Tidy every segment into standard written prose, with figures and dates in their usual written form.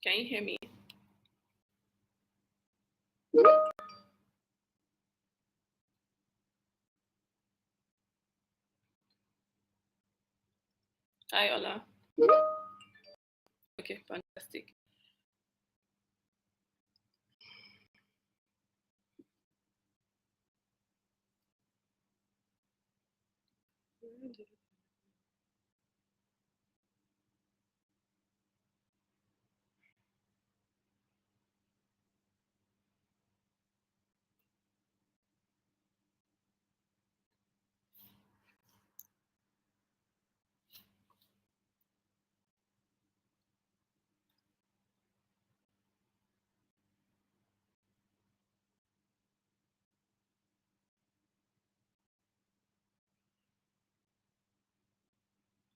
Can you hear me? Hi, Ola. Okay, fantastic.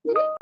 Yep.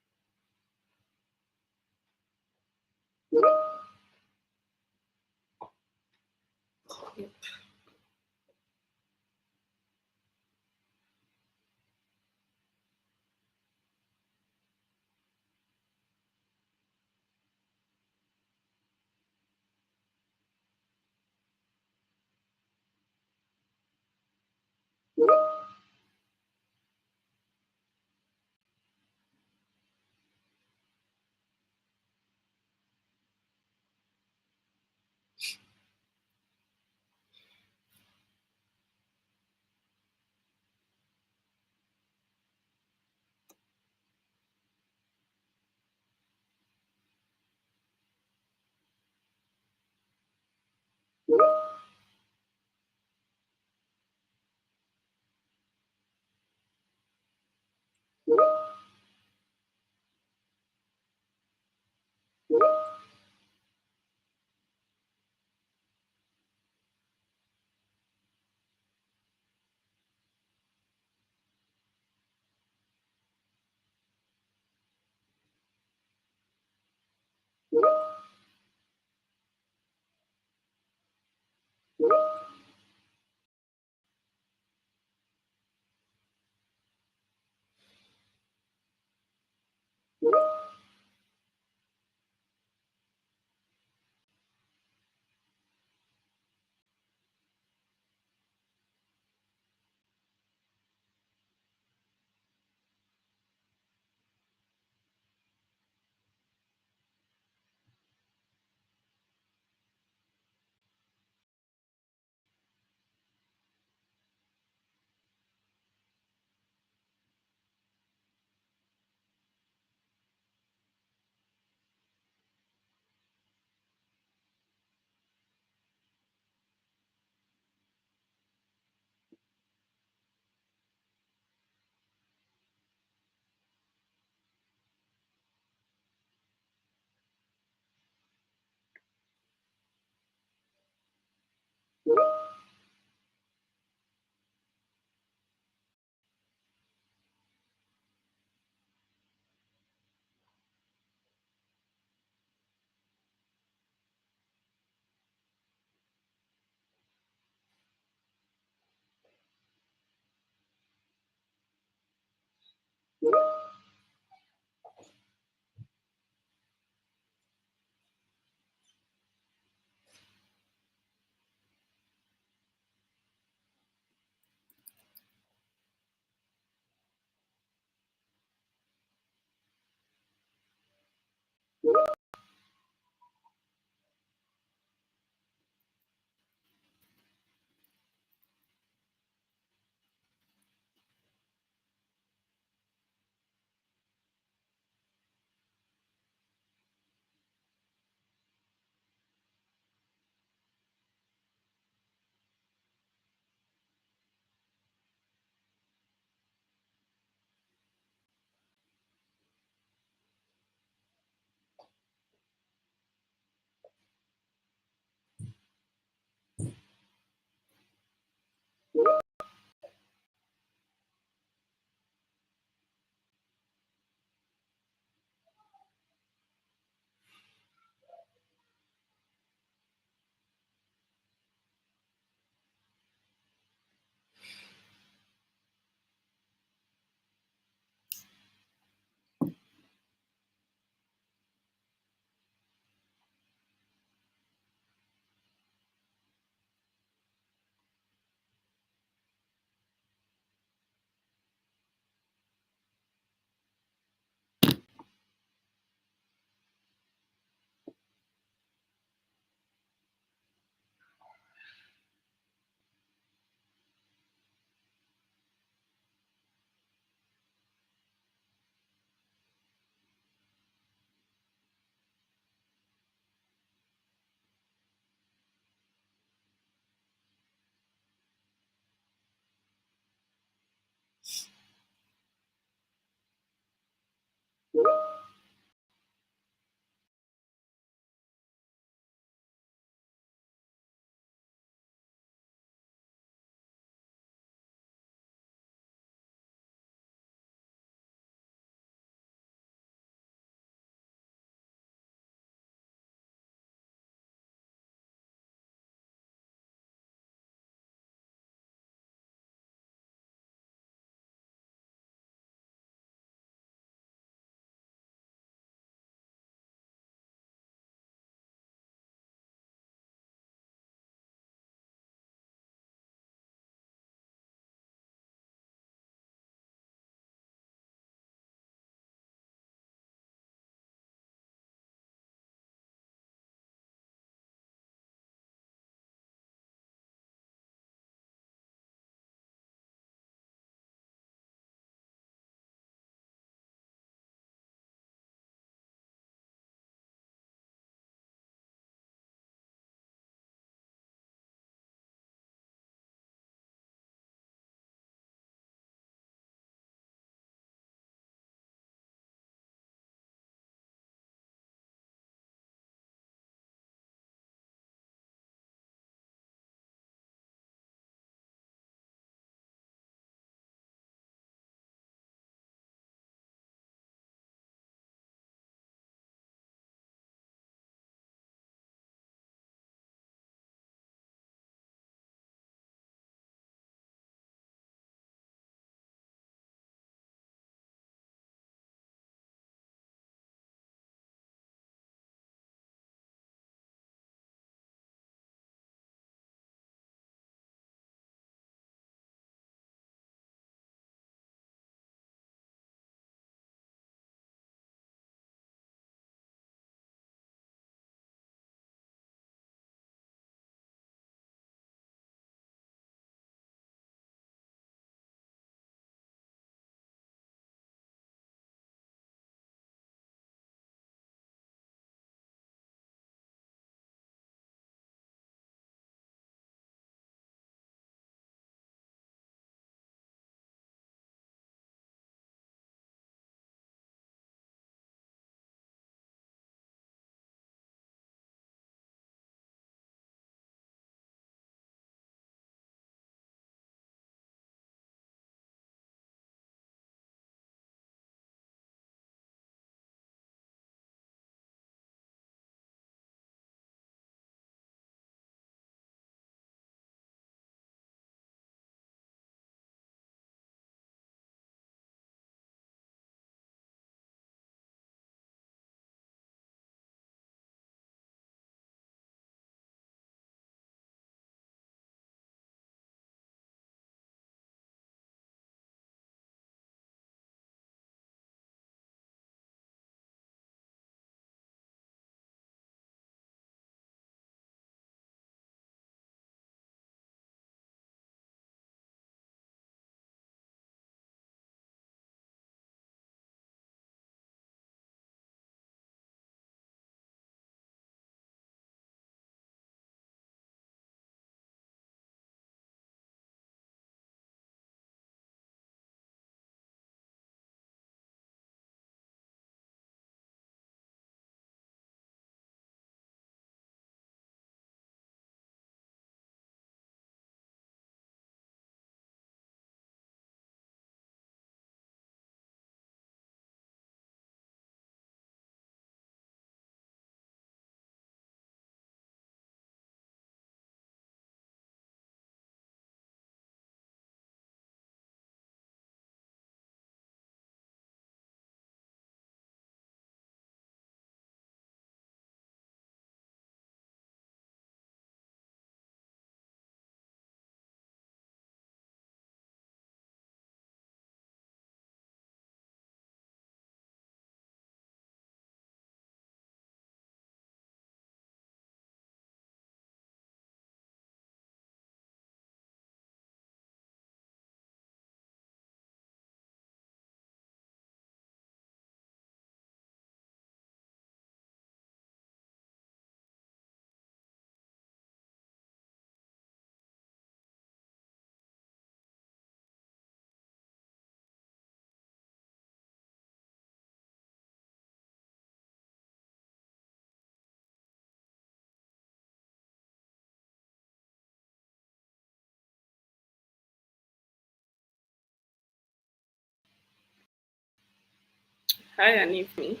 Hi, Haneef. Me.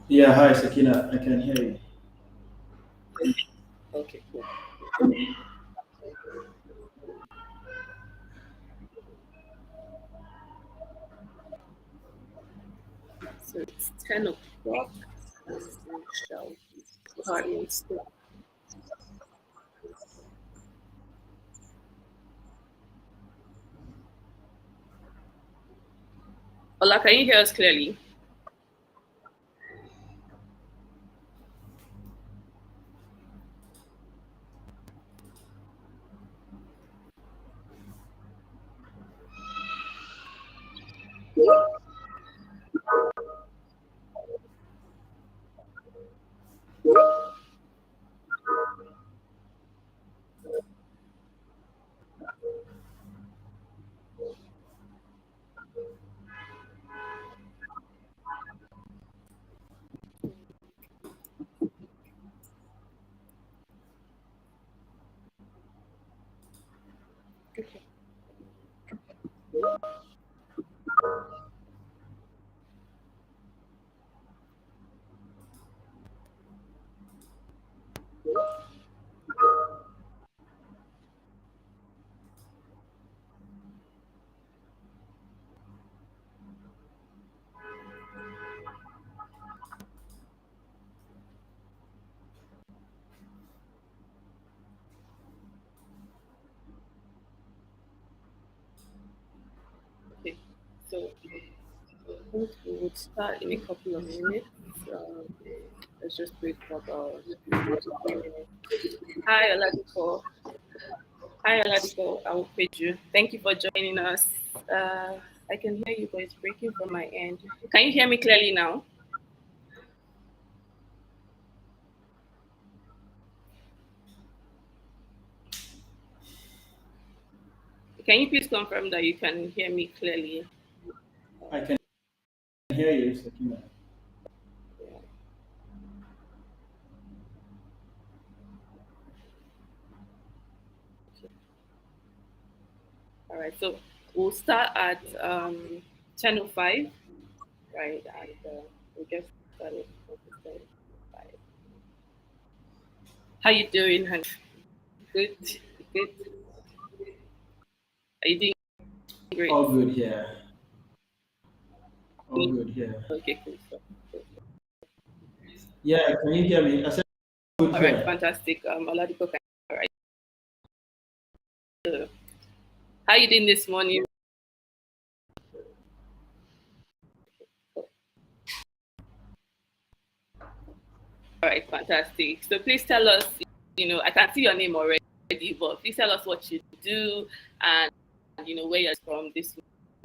Yeah, hi Sakina, I can hear you. Okay, cool. So it's 10 o'clock. And we shall be starting soon. Ola, can you hear us clearly? Okay. Okay. So I think we would start in a couple of minutes. Um, let's just wait for about 2 minutes. Hi, Oladipo. Hi, Oladipo. I will page you. Thank you for joining us. I can hear you, but it's breaking from my end. Can you hear me clearly now? Can you please confirm that you can hear me clearly? I can hear you, Sakina. Yeah. Okay. All right. So we'll start at 10:05, right? And we'll get started at 10:05. How you doing, honey? Good. Good. Are you doing great? All good here. All good here. Okay, cool. Cool. Yeah, can you hear me? I said good All right, here. fantastic. Oladipo, all right. So, how you doing this morning? Cool. All right, fantastic. So please tell us, I can see your name already, but please tell us what you do and, where you're from this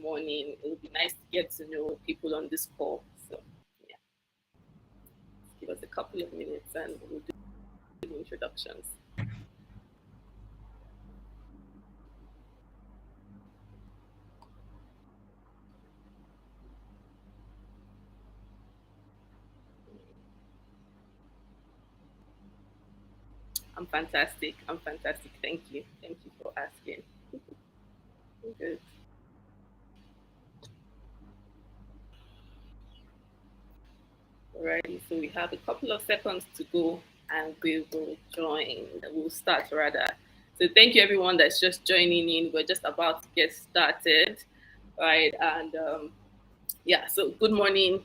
morning. It would be nice to get to know people on this call. So, yeah, give us a couple of minutes and we'll do the introductions. I'm fantastic. I'm fantastic. Thank you. Thank you for asking. Good. Alrighty, so we have a couple of seconds to go and we will join. We'll start rather. So thank you everyone that's just joining in. We're just about to get started, right? And yeah, so good morning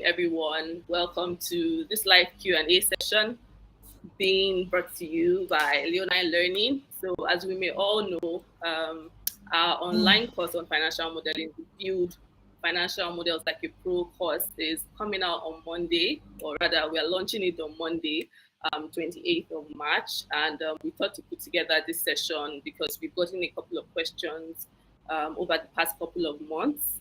everyone. Welcome to this live Q&A session being brought to you by Leonine Learning. So, as we may all know, our online course on financial modeling, the Build Financial Models Like a Pro course, is coming out on Monday, or rather, we are launching it on Monday, 28th of March. And we thought to put together this session because we've gotten a couple of questions over the past couple of months,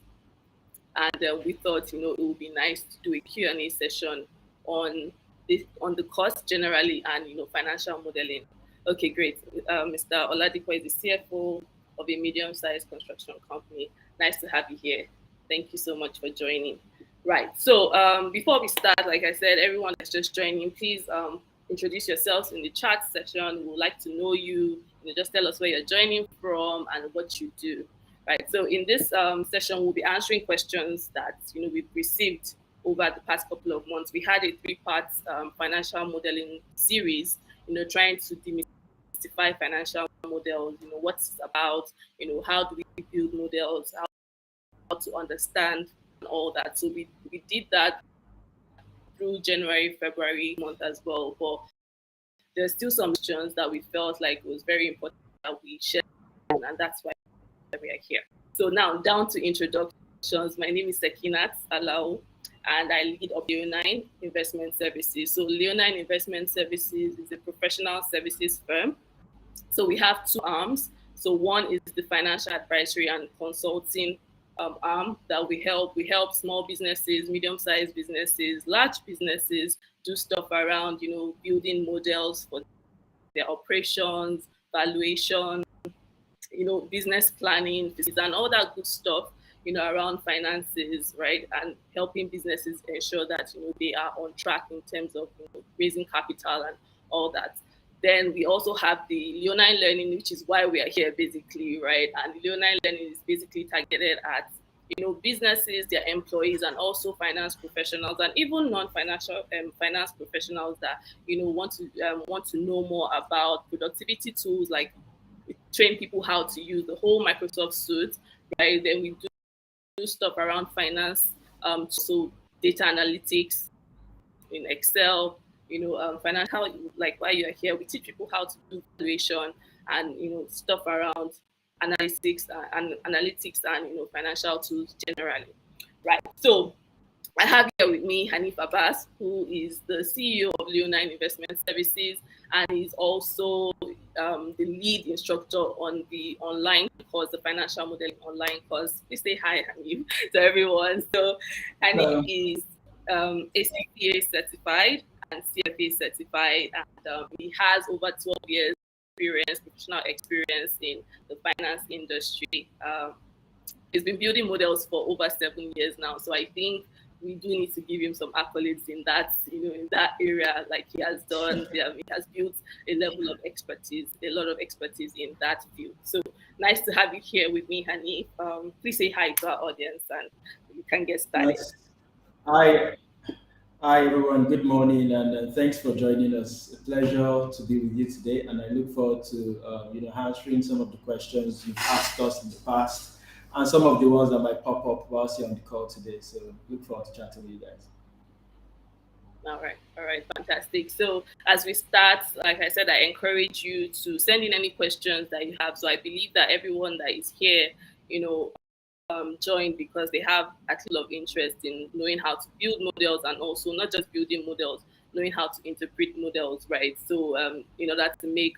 and we thought it would be nice to do a Q&A session on the course generally and financial modeling. Okay, great. Mr. Oladipo is the CFO of a medium-sized construction company. Nice to have you here. Thank you so much for joining. Right. So before we start, like I said, everyone that's just joining, please introduce yourselves in the chat section. We would like to know you. Just tell us where you're joining from and what you do. Right. So in this session, we'll be answering questions that we've received over the past couple of months. We had a three-part financial modeling series. Trying to demystify financial models. What's it about. How do we build models? How to understand and all that. So we did that through January, February month as well. But there's still some questions that we felt like it was very important that we shared, and that's why we are here. So now down to introductions. My name is Sekinat Alao, and I lead up Leonine Investment Services. So Leonine Investment Services is a professional services firm. So we have two arms. So one is the financial advisory and consulting arm that we help. We help small businesses, medium-sized businesses, large businesses do stuff around, building models for their operations, valuation, business planning, and all that good stuff, around finances, right? And helping businesses ensure that, they are on track in terms of raising capital and all that. Then we also have the Leonine Learning, which is why we are here basically, right? And Leonine Learning is basically targeted at businesses, their employees, and also finance professionals, and even non-financial finance professionals that want to know more about productivity tools. Like we train people how to use the whole Microsoft suite, right? Then we do stuff around finance, so data analytics in Excel, financial. Like while you're here, we teach people how to do valuation and stuff around analytics and financial tools generally, right? So I have here with me Haneef Abbas, who is the CEO of Leonine Investment Services, and is also the lead instructor on the online course, the financial modeling online course. Please say hi, Haneef, to everyone. So Haneef is ACCA certified and CFA certified, and he has over 12 years experience, professional experience in the finance industry. He's been building models for over 7 years now, so I think we do need to give him some accolades in that, in that area, like he has done. He has built a level of expertise, a lot of expertise in that field. So nice to have you here with me, Haneef. Please say hi to our audience, and we can get started. Yes. Hi, hi everyone. Good morning, and thanks for joining us. A pleasure to be with you today, and I look forward to answering some of the questions you've asked us in the past, and some of the ones that might pop up whilst you're on the call today. So look forward to chatting with you guys. All right, fantastic. So as we start, like I said, I encourage you to send in any questions that you have. So I believe that everyone that is here, join because they have a lot of interest in knowing how to build models, and also not just building models, knowing how to interpret models, right? So in order to make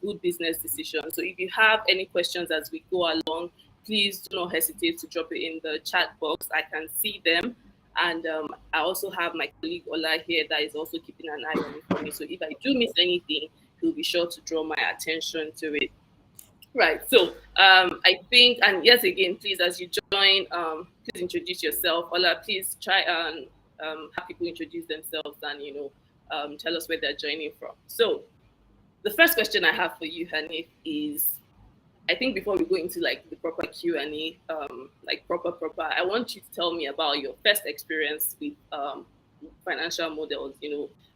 good business decisions. So if you have any questions as we go along, please do not hesitate to drop it in the chat box. I can see them. And I also have my colleague Ola here that is also keeping an eye on it for me. So if I do miss anything, he'll be sure to draw my attention to it. Right. So I think, and yes, again, please, as you join, please introduce yourself. Ola, please try and have people introduce themselves and, tell us where they're joining from. So the first question I have for you, Haneef, is, I think before we go into like the proper Q&A, like proper, I want you to tell me about your first experience with financial models.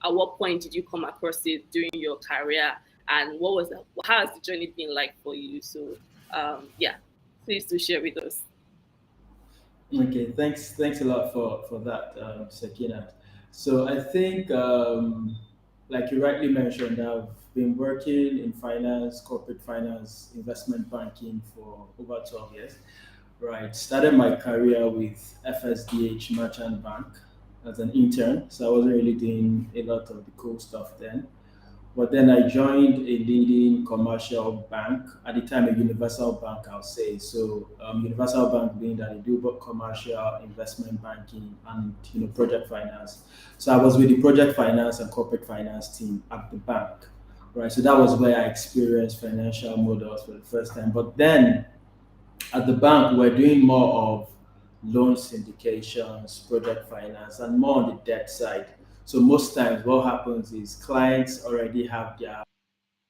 At what point did you come across it during your career, and how has the journey been like for you? So yeah, please do share with us. Okay, thanks a lot for that, Sakina. So I think, like you rightly mentioned, I've been working in finance, corporate finance, investment banking for over 12 years. Right, started my career with FSDH Merchant Bank as an intern, so I wasn't really doing a lot of the cool stuff then. But then I joined a leading commercial bank at the time, a universal bank, I'll say. So universal bank being that they do both commercial investment banking and project finance. So I was with the project finance and corporate finance team at the bank, right? So that was where I experienced financial models for the first time. But then at the bank, we're doing more of loan syndications, project finance, and more on the debt side. So most times what happens is clients already have their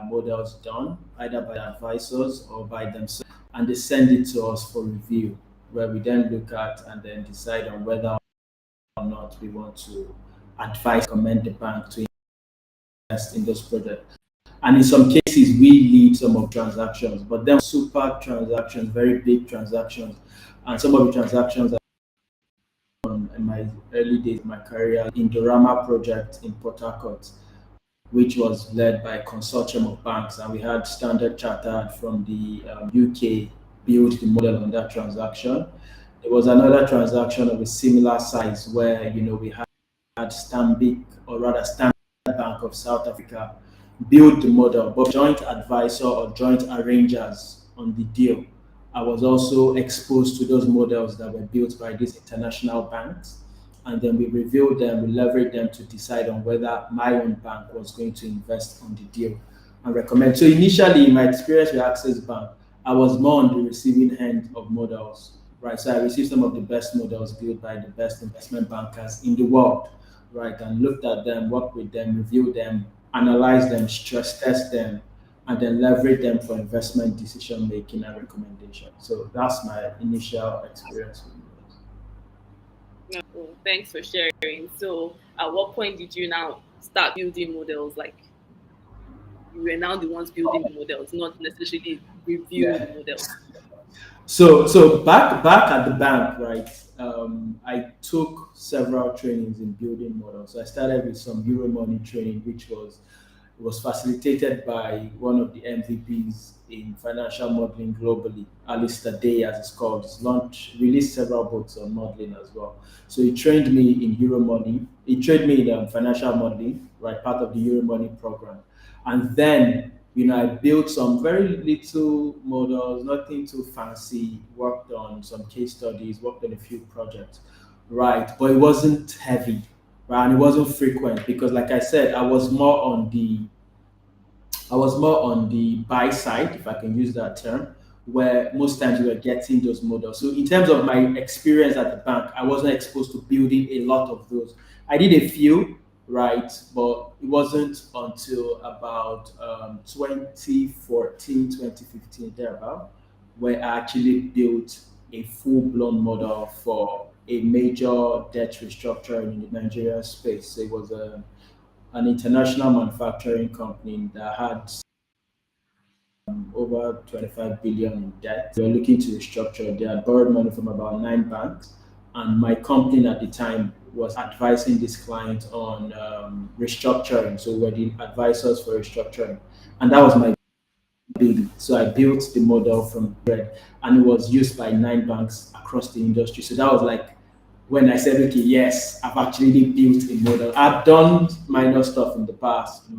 models done either by advisors or by themselves, and they send it to us for review, where we then look at and then decide on whether or not we want to advise, recommend the bank to invest in those projects. And in some cases, we lead some of transactions, but then super transactions, very big transactions, and some of the transactions in my early days of my career in the Rama project in Port Harcourt, which was led by a consortium of banks, and we had Standard Chartered from the UK build the model on that transaction. There was another transaction of a similar size where we had Stanbic, or rather Standard Bank of South Africa, build the model, but joint advisor or joint arrangers on the deal. I was also exposed to those models that were built by these international banks, and then we reviewed them, we leveraged them to decide on whether my own bank was going to invest on the deal and recommend. So initially, in my experience with Access Bank, I was more on the receiving end of models, right? So I received some of the best models built by the best investment bankers in the world, right? And looked at them, worked with them, reviewed them, analyze them, stress test them, and then leverage them for investment decision making and recommendation. So that's my initial experience with models. Oh, thanks for sharing. So, at what point did you now start building models? Like, you were now the ones building the models, not necessarily reviewing the Yeah. models. So back at the bank, right? I took several trainings in building models. So I started with some Euro money training, which was facilitated by one of the MVPs in financial modeling globally, Alistair Day, as it's called. He's released several books on modeling as well. So he trained me in Euro money. He trained me in financial modeling, right, part of the Euro money program. And then, I built some very little models, nothing too fancy, worked on some case studies, worked on a few projects, right? But it wasn't heavy, right? And it wasn't frequent because, like I said, I was more on the buy side, if I can use that term, where most times we were getting those models. So in terms of my experience at the bank, I wasn't exposed to building a lot of those. I did a few, right? But it wasn't until about 2014, 2015, thereabout, where I actually built a full-blown model for a major debt restructuring in the Nigerian space. So it was an international manufacturing company that had over 25 billion in debt. They were looking to restructure. They had borrowed money from about 9 banks, and my company at the time was advising this client on restructuring. So we were the advisors for restructuring, and that was my baby. So I built the model from bread, and it was used by 9 banks across the industry. So that was like when I said, okay, yes, I've actually built a model. I've done minor stuff in the past,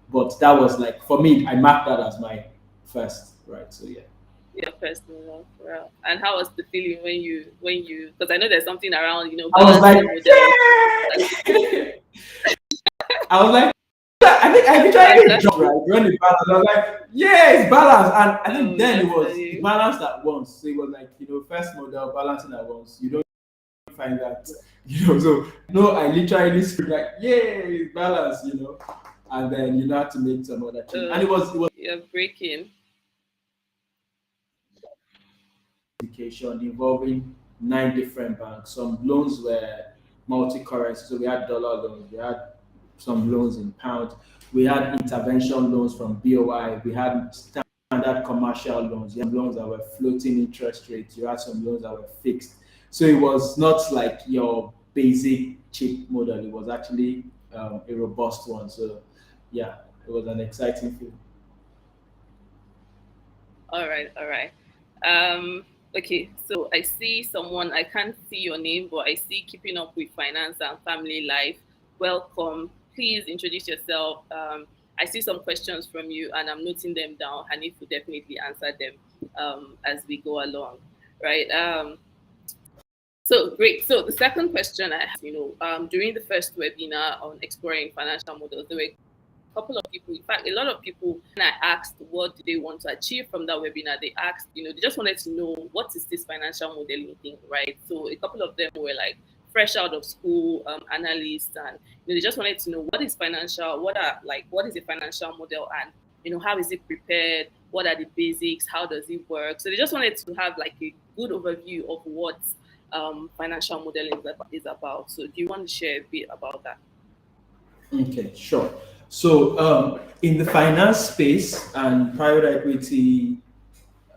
but that was like for me, I marked that as my first, right? So yeah. Your personal well. And how was the feeling when you because I know there's something around, I was like, balancing models. yeah! I was like, I think I Like literally that's jumped right when the balance. I was like, yeah, it's balanced. And I think oh then it that's was funny. balanced at once. So it was like, first model balancing at once. You don't find that, So no, I literally screamed like, yeah, it's balanced, and then have to make some other change. And it was You're breaking. application involving 9 different banks. Some loans were multi-currency, so we had dollar loans, we had some loans in pounds, we had intervention loans from BOI, we had standard commercial loans, you had loans that were floating interest rates, you had some loans that were fixed. So it was not like your basic cheap model, it was actually a robust one. So yeah, it was an exciting field. All right, all right. Okay, so I see someone, I can't see your name, but I see keeping up with finance and family life. Welcome. Please introduce yourself. I see some questions from you and I'm noting them down. Hanif will definitely answer them as we go along. Right. So great. So the second question I have, during the first webinar on exploring financial models, there were couple of people, in fact, a lot of people, when I asked what do they want to achieve from that webinar, they asked, they just wanted to know what is this financial modeling thing, right? So a couple of them were like fresh out of school analysts, and they just wanted to know what is financial, what is a financial model, and how is it prepared, what are the basics, how does it work. So they just wanted to have like a good overview of what financial modeling is about. So do you want to share a bit about that? Okay, sure. So, in the finance space and private equity,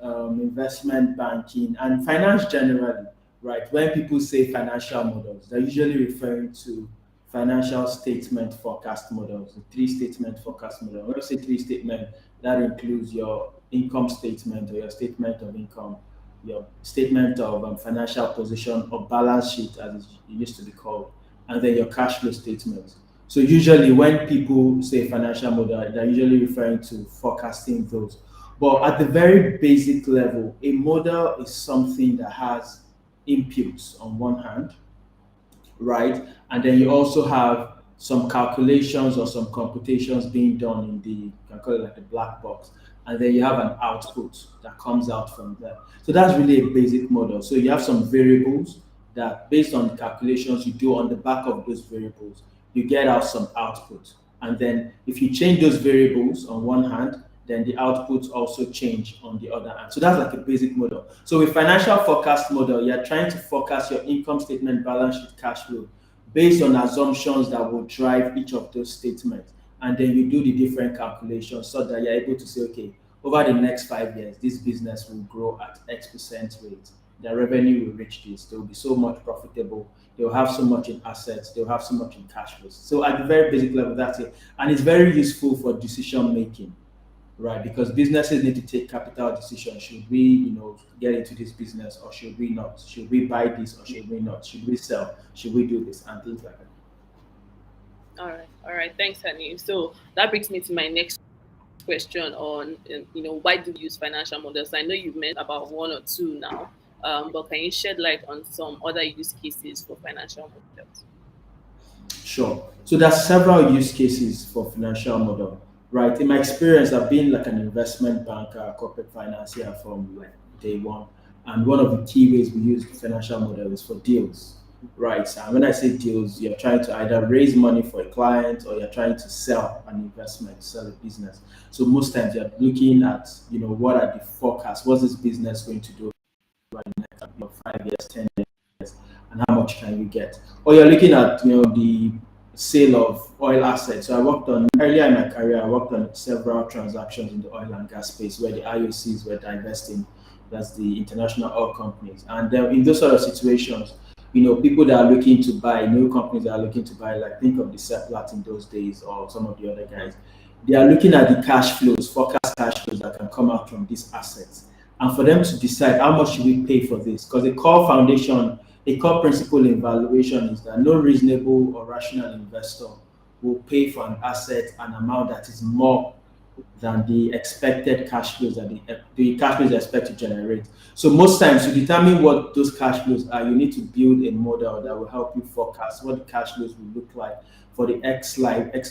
investment banking, and finance generally, right? When people say financial models, they're usually referring to financial statement forecast models, the three statement forecast model. When I say three statement, that includes your income statement or your statement of income, your statement of financial position or balance sheet, as it used to be called, and then your cash flow statement. So usually when people say financial model, they're usually referring to forecasting those. But at the very basic level, a model is something that has inputs on one hand, right? And then you also have some calculations or some computations being done in the, you can call it like the black box. And then you have an output that comes out from there. So that's really a basic model. So you have some variables that, based on the calculations you do on the back of those variables, you get out some output. And then if you change those variables on one hand, then the outputs also change on the other hand. So that's like a basic model. So with financial forecast model, you're trying to forecast your income statement, balance sheet, cash flow based on assumptions that will drive each of those statements. And then you do the different calculations so that you're able to say, okay, over the next 5 years, this business will grow at X% rate. Their revenue will reach this. They will be so much profitable. They'll have so much in assets. They'll have so much in cash flows. So at the very basic level, that's it. And it's very useful for decision making, right? Because businesses need to take capital decisions. Should we, get into this business or should we not? Should we buy this or should we not? Should we sell? Should we do this and things like that? All right. Thanks, Hani. So that brings me to my next question on, why do we use financial models? I know you've mentioned about one or two now, but can you shed light on some other use cases for financial models? Sure. So there's several use cases for financial model, right? In my experience, I've been like an investment banker, corporate financier from like day one. And one of the key ways we use the financial model is for deals, right? And when I say deals, you're trying to either raise money for a client or you're trying to sell an investment, sell a business. So most times you're looking at, what are the forecasts? What's this business going to do right next, 5 years, 10 years, and how much can you get? Or you're looking at the sale of oil assets. So I worked on earlier in my career. I worked on several transactions in the oil and gas space where the IOCs were divesting. That's the international oil companies. And in those sort of situations, people that are looking to buy, new companies that are looking to buy, like think of the Seplat in those days or some of the other guys, they are looking at the cash flows, forecast cash flows that can come out from these assets. And for them to decide how much should we pay for this, because a core principle in valuation is that no reasonable or rational investor will pay for an asset an amount that is more than the expected cash flows that the cash flows they expect to generate. So most times to determine what those cash flows are, you need to build a model that will help you forecast what the cash flows will look like for the X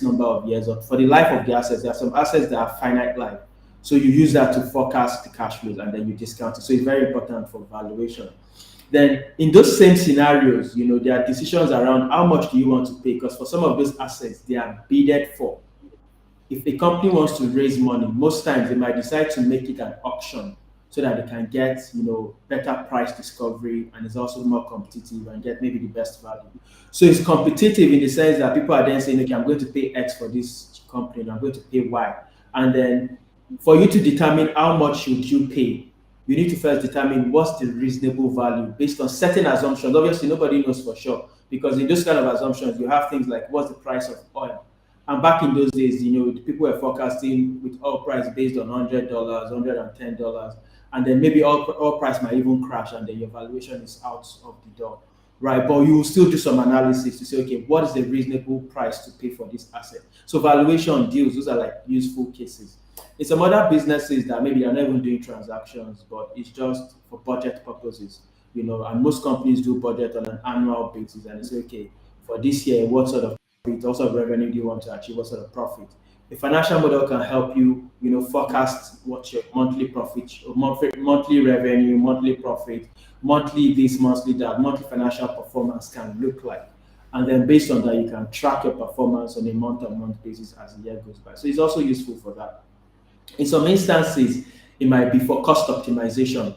number of years or for the life of the assets. There are some assets that are finite life. So you use that to forecast the cash flows and then you discount it. So it's very important for valuation. Then in those same scenarios, there are decisions around how much do you want to pay, because for some of those assets, they are bidded for. If a company wants to raise money, most times they might decide to make it an auction so that they can get, better price discovery and it's also more competitive and get maybe the best value. So it's competitive in the sense that people are then saying, okay, I'm going to pay X for this company and I'm going to pay Y. And then for you to determine how much should you pay, you need to first determine what's the reasonable value based on certain assumptions. Obviously, nobody knows for sure because in those kind of assumptions, you have things like what's the price of oil. And back in those days, the people were forecasting with oil price based on $100, $110, and then maybe oil price might even crash, and then your valuation is out of the door, right? But you will still do some analysis to say, okay, what is the reasonable price to pay for this asset? So valuation deals, those are like useful cases. In some other businesses that maybe they're not even doing transactions, but it's just for budget purposes, and most companies do budget on an annual basis, and they say, okay, for this year, what sort of profit, what sort of revenue do you want to achieve, what sort of profit? A financial model can help you, forecast what your monthly profit, or monthly revenue, monthly profit, monthly this, monthly that, monthly financial performance can look like. And then based on that, you can track your performance on a month-on-month basis as the year goes by. So it's also useful for that. In some instances, it might be for cost optimization,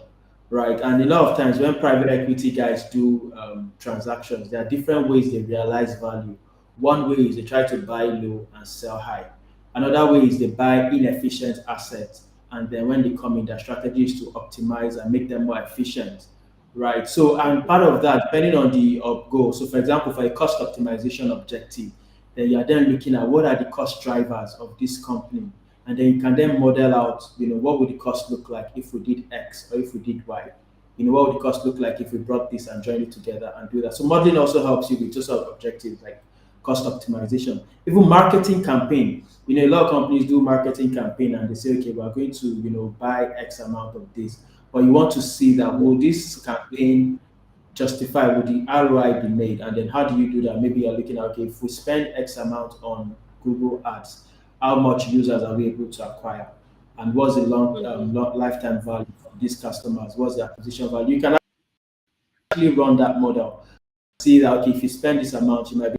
right? And a lot of times when private equity guys do transactions, there are different ways they realize value. One way is they try to buy low and sell high. Another way is they buy inefficient assets, and then when they come in, their strategy is to optimize and make them more efficient, right? So, and part of that, depending on the goal. So, for example, for a cost optimization objective, then you are then looking at what are the cost drivers of this company, and then you can then model out, what would the cost look like if we did X or if we did Y. What would the cost look like if we brought this and joined it together and do that. So modeling also helps you with just sort of objectives like cost optimization. Even marketing campaign. A lot of companies do marketing campaign and they say, okay, we're going to, buy X amount of this. But you want to see that will this campaign justify, would the ROI be made? And then how do you do that? Maybe you're looking at, okay, if we spend X amount on Google Ads, how much users are we able to acquire? And what's the lifetime value for these customers? What's the acquisition value? You can actually run that model. See that, okay, if you spend this amount, you might be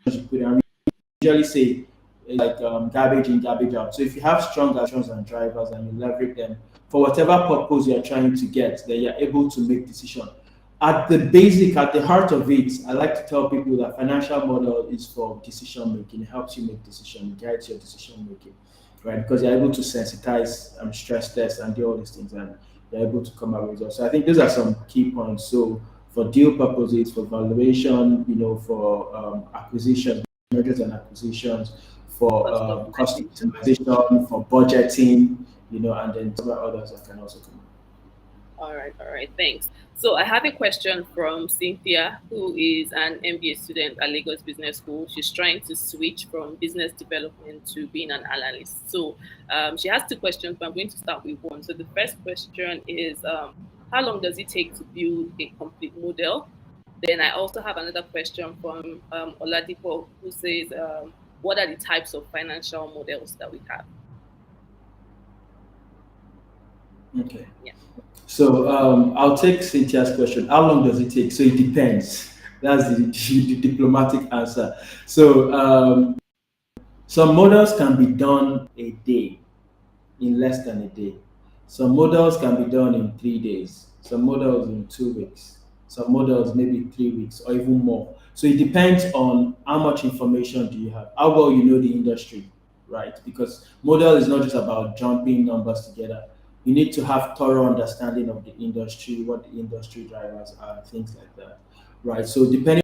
able to put it. And we usually say like garbage in, garbage out. So if you have strong actions and drivers and you leverage them for whatever purpose you're trying to get, then you're able to make decision. At the basic, at the heart of it, I like to tell people that financial model is for decision making. It helps you make decision, it guides your decision making, right? Because you're able to sensitize stress tests and do all these things, and you're able to come up with results. So I think those are some key points. So for deal purposes, for valuation, for acquisitions, mergers and acquisitions, for cost optimization, for budgeting, and then several others that can also come up. All right, thanks. So I have a question from Cynthia, who is an MBA student at Lagos Business School. She's trying to switch from business development to being an analyst. So she has two questions, but I'm going to start with one. So the first question is, how long does it take to build a complete model? Then I also have another question from Oladipo, who says, what are the types of financial models that we have? Okay. Yeah. So I'll take Cynthia's question. How long does it take? So it depends. That's the diplomatic answer. So some models can be done a day, in less than a day. Some models can be done in 3 days. Some models in 2 weeks. Some models maybe 3 weeks or even more. So it depends on how much information do you have, how well you know the industry, right? Because model is not just about jumping numbers together. You need to have thorough understanding of the industry, what the industry drivers are, things like that, right? So depending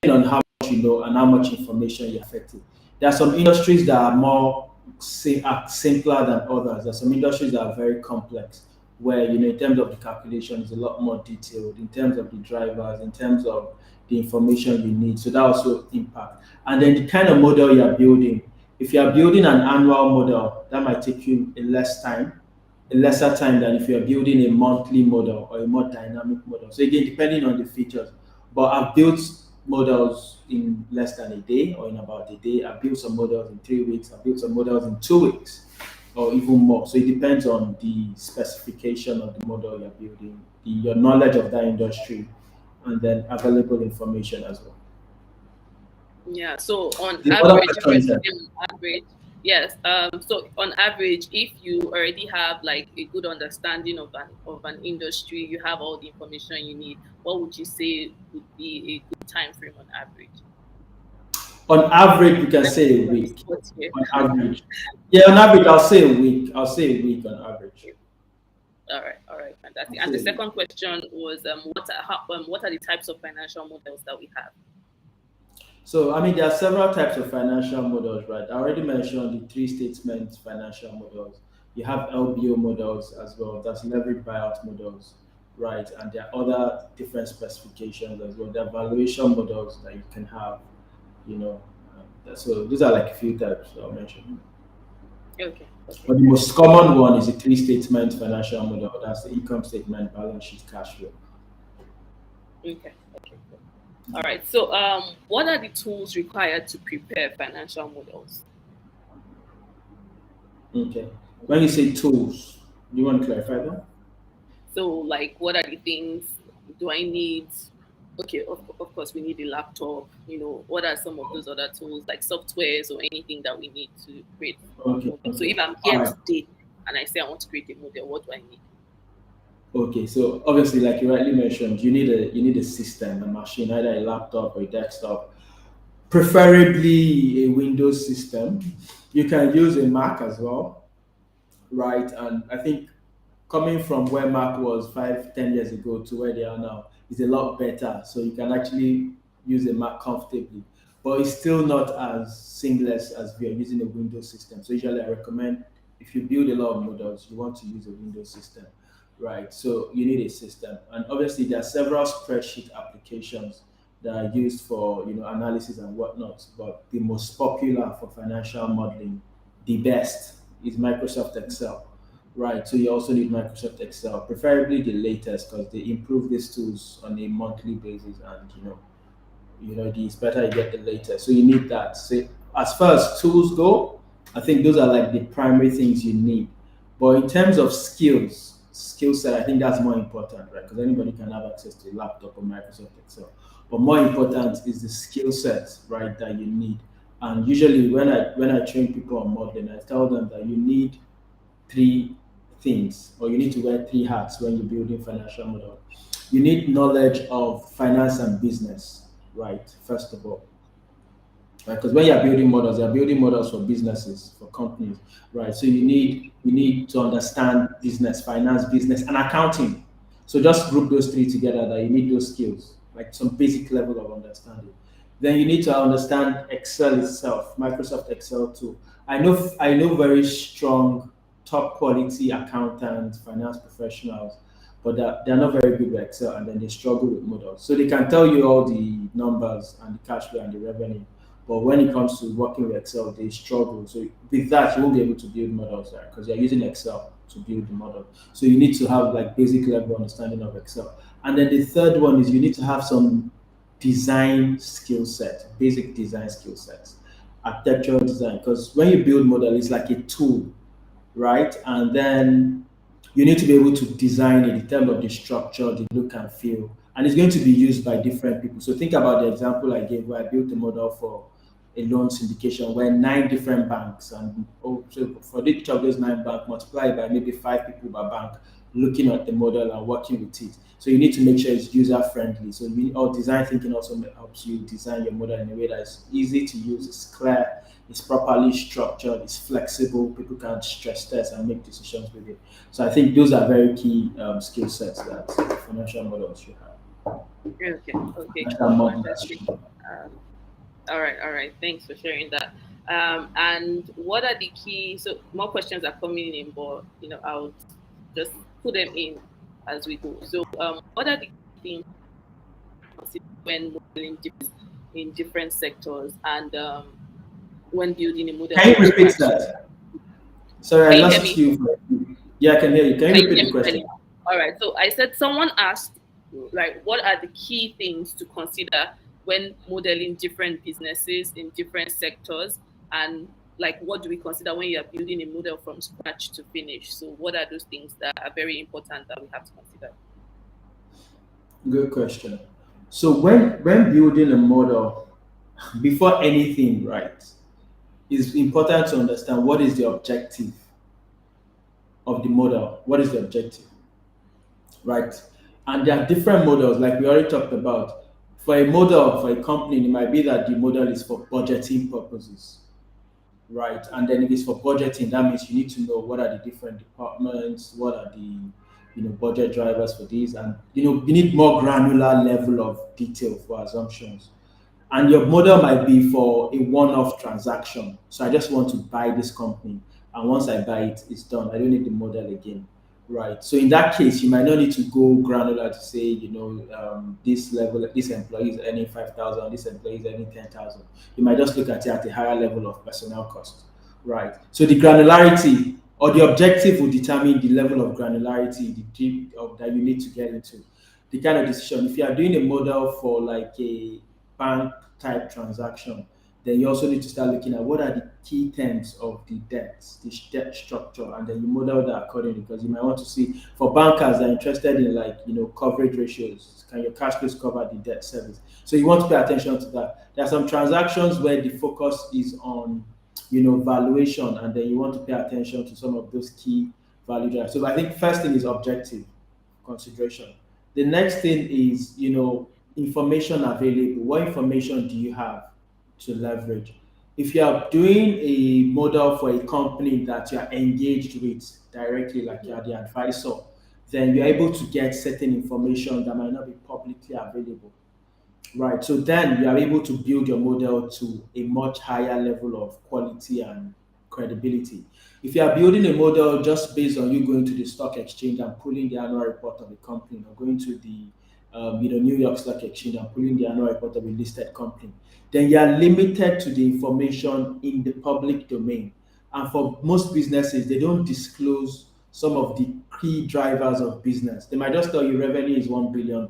on how much you know and how much information you're affected. There are some industries that are more simpler than others. There are some industries that are very complex, where in terms of the calculation is a lot more detailed, in terms of the drivers, in terms of the information you need. So that also impact. And then the kind of model you're building. If you are building an annual model, that might take you a lesser time than if you're building a monthly model or a more dynamic model. So again, depending on the features. But I've built models in less than a day or in about a day. I've built some models in 3 weeks. I've built some models in 2 weeks or even more. So it depends on the specification of the model you're building, your knowledge of that industry, and then available information as well. Yeah. So on The other average, if question we're is that, talking on average, yes. So on average, if you already have like a good understanding of an industry, you have all the information you need. What would you say would be a good time frame on average? on average, we can Let me say a put on the week. spot here. On average. Yeah, on average, I'll say a week. I'll say a week on average. All right, I'll fantastic. And say the a week. second question was, what are the types of financial models that we have? So, I mean, there are several types of financial models, right? I already mentioned the three statement financial models. You have LBO models as well, that's leverage buyout models, right? And there are other different specifications as well. There are valuation models that you can have, you know. So, these are like a few types I'll mention. Okay, okay, But the most common one is the three statement financial model. That's the income statement, balance sheet, cash flow. okay, okay. Cool. All right. So, what are the tools required to prepare financial models? Okay. When you say tools, do you want to clarify that? So, like, what are the things do I need? Okay, of course, we need a laptop. What are some of those other tools, like softwares or anything that we need to create Okay. model? So, Okay. if I'm All here right. today and I say I want to create a model, what do I need? Okay. So obviously, like you rightly mentioned, you need a system, a machine, either a laptop or a desktop, preferably a Windows system. You can use a Mac as well, right? And I think coming from where Mac was 5, 10 years ago to where they are now is a lot better. So you can actually use a Mac comfortably, but it's still not as seamless as we are using a Windows system. So usually I recommend if you build a lot of models, you want to use a Windows system, right? So you need a system, and obviously there are several spreadsheet applications that are used for analysis and whatnot. But the most popular for financial modeling, the best, is Microsoft Excel. Right, so you also need Microsoft Excel, preferably the latest because they improve these tools on a monthly basis, and it's better you get the latest. So you need that. So as far as tools go, I think those are like the primary things you need. But in terms of skill set, I think that's more important, right? Because anybody can have access to a laptop or Microsoft Excel. But more important is the skill set, right, that you need. And usually when I train people on modeling, I tell them that you need three things, or you need to wear three hats when you're building financial model. You need knowledge of finance and business, right? First of all, right? Because when you're building models for businesses, for companies, right? So you need to understand business, finance, business, and accounting. So just group those three together. That you need those skills, like some basic level of understanding. Then you need to understand Excel itself, Microsoft Excel too. I know very strong, top quality accountants, finance professionals, but they're not very good with Excel, and then they struggle with models. So they can tell you all the numbers and the cash flow and the revenue, but when it comes to working with Excel, they struggle. So with that, you won't be able to build models there because you're using Excel to build the model. So you need to have like basic level understanding of Excel. And then the third one is you need to have some design skill set, basic design skill sets, architectural design. Because when you build model, it's like a tool, right? And then you need to be able to design it in terms of the structure, the look and feel, and it's going to be used by different people. So think about the example I gave where I built a model for a loan syndication where nine different banks, and so for each of those nine banks, multiply it by maybe five people per bank looking at the model and working with it. So you need to make sure it's user friendly. So or design thinking also helps you design your model in a way that is easy to use, it's clear, it's properly structured, it's flexible, people can stress test and make decisions with it. So I think those are very key skill sets that financial models should have. Okay, okay, Financial cool, models fantastic. should have. Um, all right. Thanks for sharing that. And what are the key? So more questions are coming in, but I'll just put them in as we go. So, what are the key things to consider when modeling in different sectors and when building a model Can you from repeat scratch? that? Sorry, Can I you hear lost me? you. Yeah, I can hear you. Can Can you you repeat hear the me clearly question? now? All right. So I said someone asked, like, what are the key things to consider when modeling different businesses in different sectors, and like, what do we consider when you are building a model from scratch to finish? So what are those things that are very important that we have to consider? Good question. So when building a model, before anything, right, it's important to understand what is the objective of the model. What is the objective, right? And there are different models, like we already talked about. For a model, for a company, it might be that the model is for budgeting purposes, right? And then if it's for budgeting, that means you need to know what are the different departments, what are the budget drivers for these, and you need more granular level of detail for assumptions. And your model might be for a one-off transaction. So I just want to buy this company, and once I buy it, it's done. I don't need the model again, right? So in that case, you might not need to go granular to say, this level, this employee is earning 5,000, this employee is earning 10,000. You might just look at it at a higher level of personnel cost, right? So the granularity or the objective will determine the level of granularity, the deep of that you need to get into. the kind of decision. If you are doing a model for like a bank type transaction, then you also need to start looking at what are the key terms of the debts, the debt structure, and then you model that accordingly because you might want to see for bankers they're interested in like coverage ratios. Can your cash flows cover the debt service? So you want to pay attention to that. There are some transactions where the focus is on valuation, and then you want to pay attention to some of those key value drivers. So I think first thing is objective consideration. The next thing is, information available. What information do you have to leverage? If you are doing a model for a company that you are engaged with directly, like you are the advisor, then you're able to get certain information that might not be publicly available. Right. So then you are able to build your model to a much higher level of quality and credibility. If you are building a model just based on you going to the stock exchange and pulling the annual report of the company, or going to the New York Stock Exchange and pulling the annual report of a listed company, then you are limited to the information in the public domain. And for most businesses, they don't disclose some of the key drivers of business. They might just tell you revenue is $1 billion,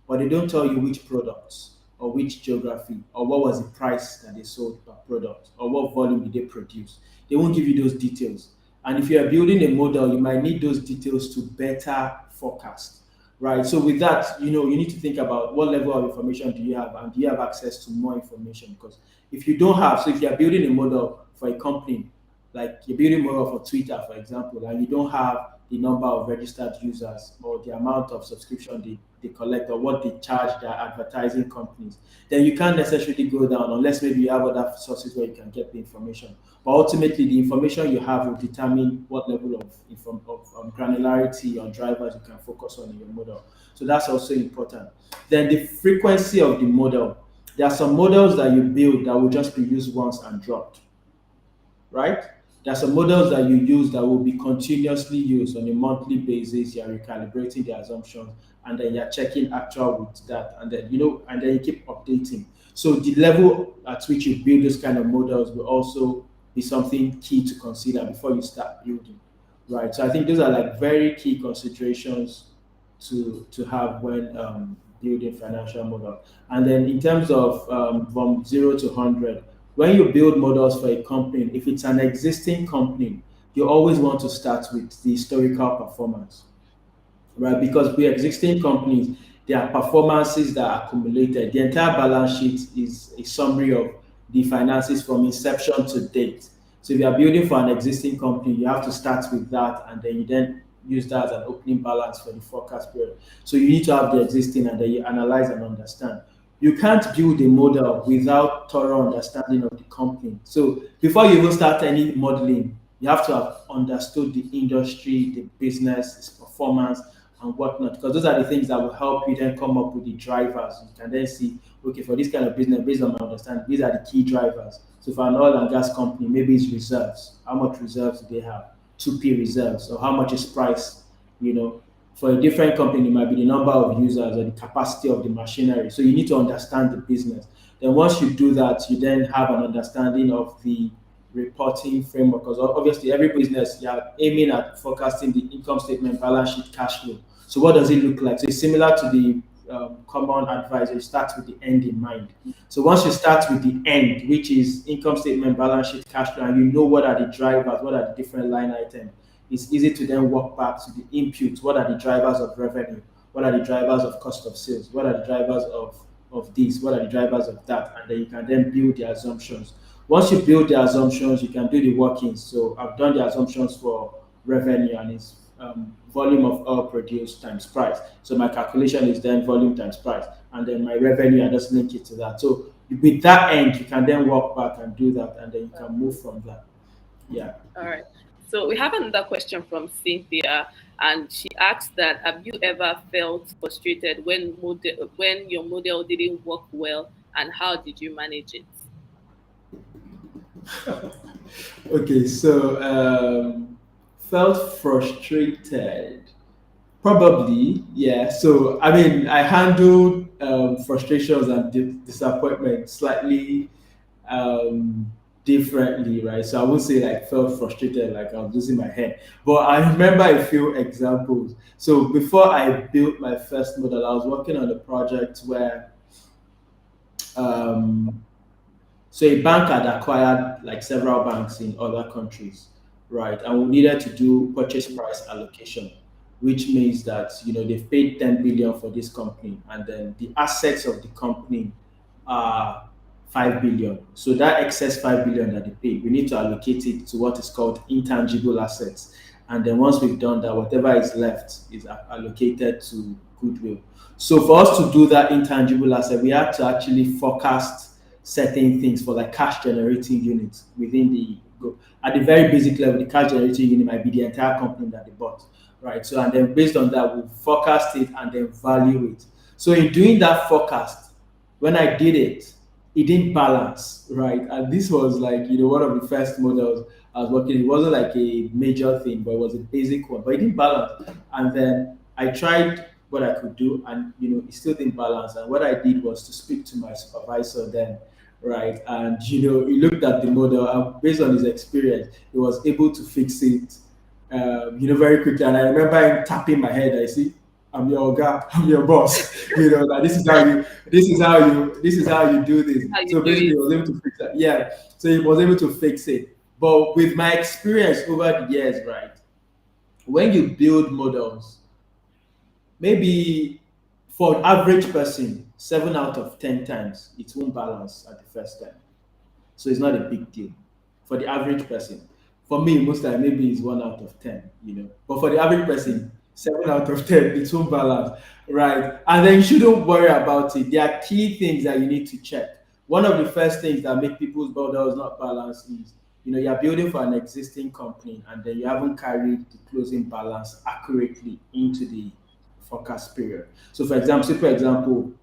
but they don't tell you which products or which geography or what was the price that they sold per product or what volume did they produce. They won't give you those details. And if you are building a model, you might need those details to better forecast, right? So with that, you need to think about what level of information do you have, and do you have access to more information? Because if you don't have, so if you are building a model for a company, like you're building a model for Twitter, for example, and you don't have the number of registered users or the amount of subscription they collect or what they charge their advertising companies, then you can't necessarily go down unless maybe you have other sources where you can get the information. But ultimately, the information you have will determine what level of granularity or drivers you can focus on in your model. So that's also important. Then the frequency of the model. There are some models that you build that will just be used once and dropped, right? There are some models that you use that will be continuously used on a monthly basis. You are recalibrating the assumptions, and then you're checking actual with that, and then you keep updating. So the level at which you build those kind of models will also be something key to consider before you start building, right? So I think those are like very key considerations to have when building financial model. And then in terms of from 0 to 100, when you build models for a company, if it's an existing company, you always want to start with the historical performance, right? Because with existing companies, there are performances that are accumulated. The entire balance sheet is a summary of the finances from inception to date. So if you are building for an existing company, you have to start with that, and then you then use that as an opening balance for the forecast period. So you need to have the existing, and then you analyze and understand. You can't build a model without thorough understanding of the company. So before you even start any modeling, you have to have understood the industry, the business, its performance, and whatnot, because those are the things that will help you then come up with the drivers. You can then see, okay, for this kind of business, based on my understanding, these are the key drivers. So for an oil and gas company, maybe it's reserves. How much reserves do they have? 2P reserves, or how much is price, you know. For a different company, it might be the number of users or the capacity of the machinery. So you need to understand the business. Then once you do that, you then have an understanding of the reporting framework. Because obviously every business, you are aiming at forecasting the income statement, balance sheet, cash flow. So what does it look like? So it's similar to the common advice. You start with the end in mind. So once you start with the end, which is income statement, balance sheet, cash flow, and you know what are the drivers, what are the different line items, it's easy to then walk back to the inputs. What are the drivers of revenue? What are the drivers of cost of sales? What are the drivers of this? What are the drivers of that? And then you can then build the assumptions. Once you build the assumptions, you can do the workings. So I've done the assumptions for revenue, and it's volume of oil produced times price. So my calculation is then volume times price. And then my revenue, I just link it to that. So with that end, you can then walk back and do that, and then you can move from that. Yeah. All right. So we have another question from Cynthia, and she asks that have you ever felt frustrated when your model didn't work well, and how did you manage it? Okay, so felt frustrated. Probably, yeah. So I mean, I handled frustrations and disappointment slightly differently, right? So I would say like felt frustrated, like I was losing my head. But I remember a few examples. So before I built my first model, I was working on a project where um, so a bank had acquired like several banks in other countries, right? And we needed to do purchase price allocation, which means that they've paid 10 billion for this company, and then the assets of the company are 5 billion. So that excess 5 billion that they paid, we need to allocate it to what is called intangible assets. And then once we've done that, whatever is left is allocated to goodwill. So for us to do that intangible asset, we had to actually forecast certain things for like cash generating units within the group. At the very basic level, the cash generating unit might be the entire company that they bought, right? So and then based on that, we forecast it and then value it. So in doing that forecast, when I did it, it didn't balance, right? And this was like one of the first models I was working. It wasn't like a major thing, but it was a basic one, but it didn't balance. And then I tried what I could do, and it still didn't balance. And what I did was to speak to my supervisor then, right? And he looked at the model, and based on his experience, he was able to fix it, very quickly. And I remember him tapping my head. I see, I'm your guy, I'm your boss. Like this is how you do this. How you So do basically, he it. was able to fix that. Yeah. So he was able to fix it. But with my experience over the years, right? When you build models, maybe for an average person, 7 out of 10 times it won't balance at the first time. So it's not a big deal for the average person. For me, most time maybe it's 1 out of 10. But for the average person, 7 out of 10, it won't balance, right? And then you shouldn't worry about it. There are key things that you need to check. One of the first things that make people's models not balance is, you're building for an existing company, and then you haven't carried the closing balance accurately into the forecast period. So, for example,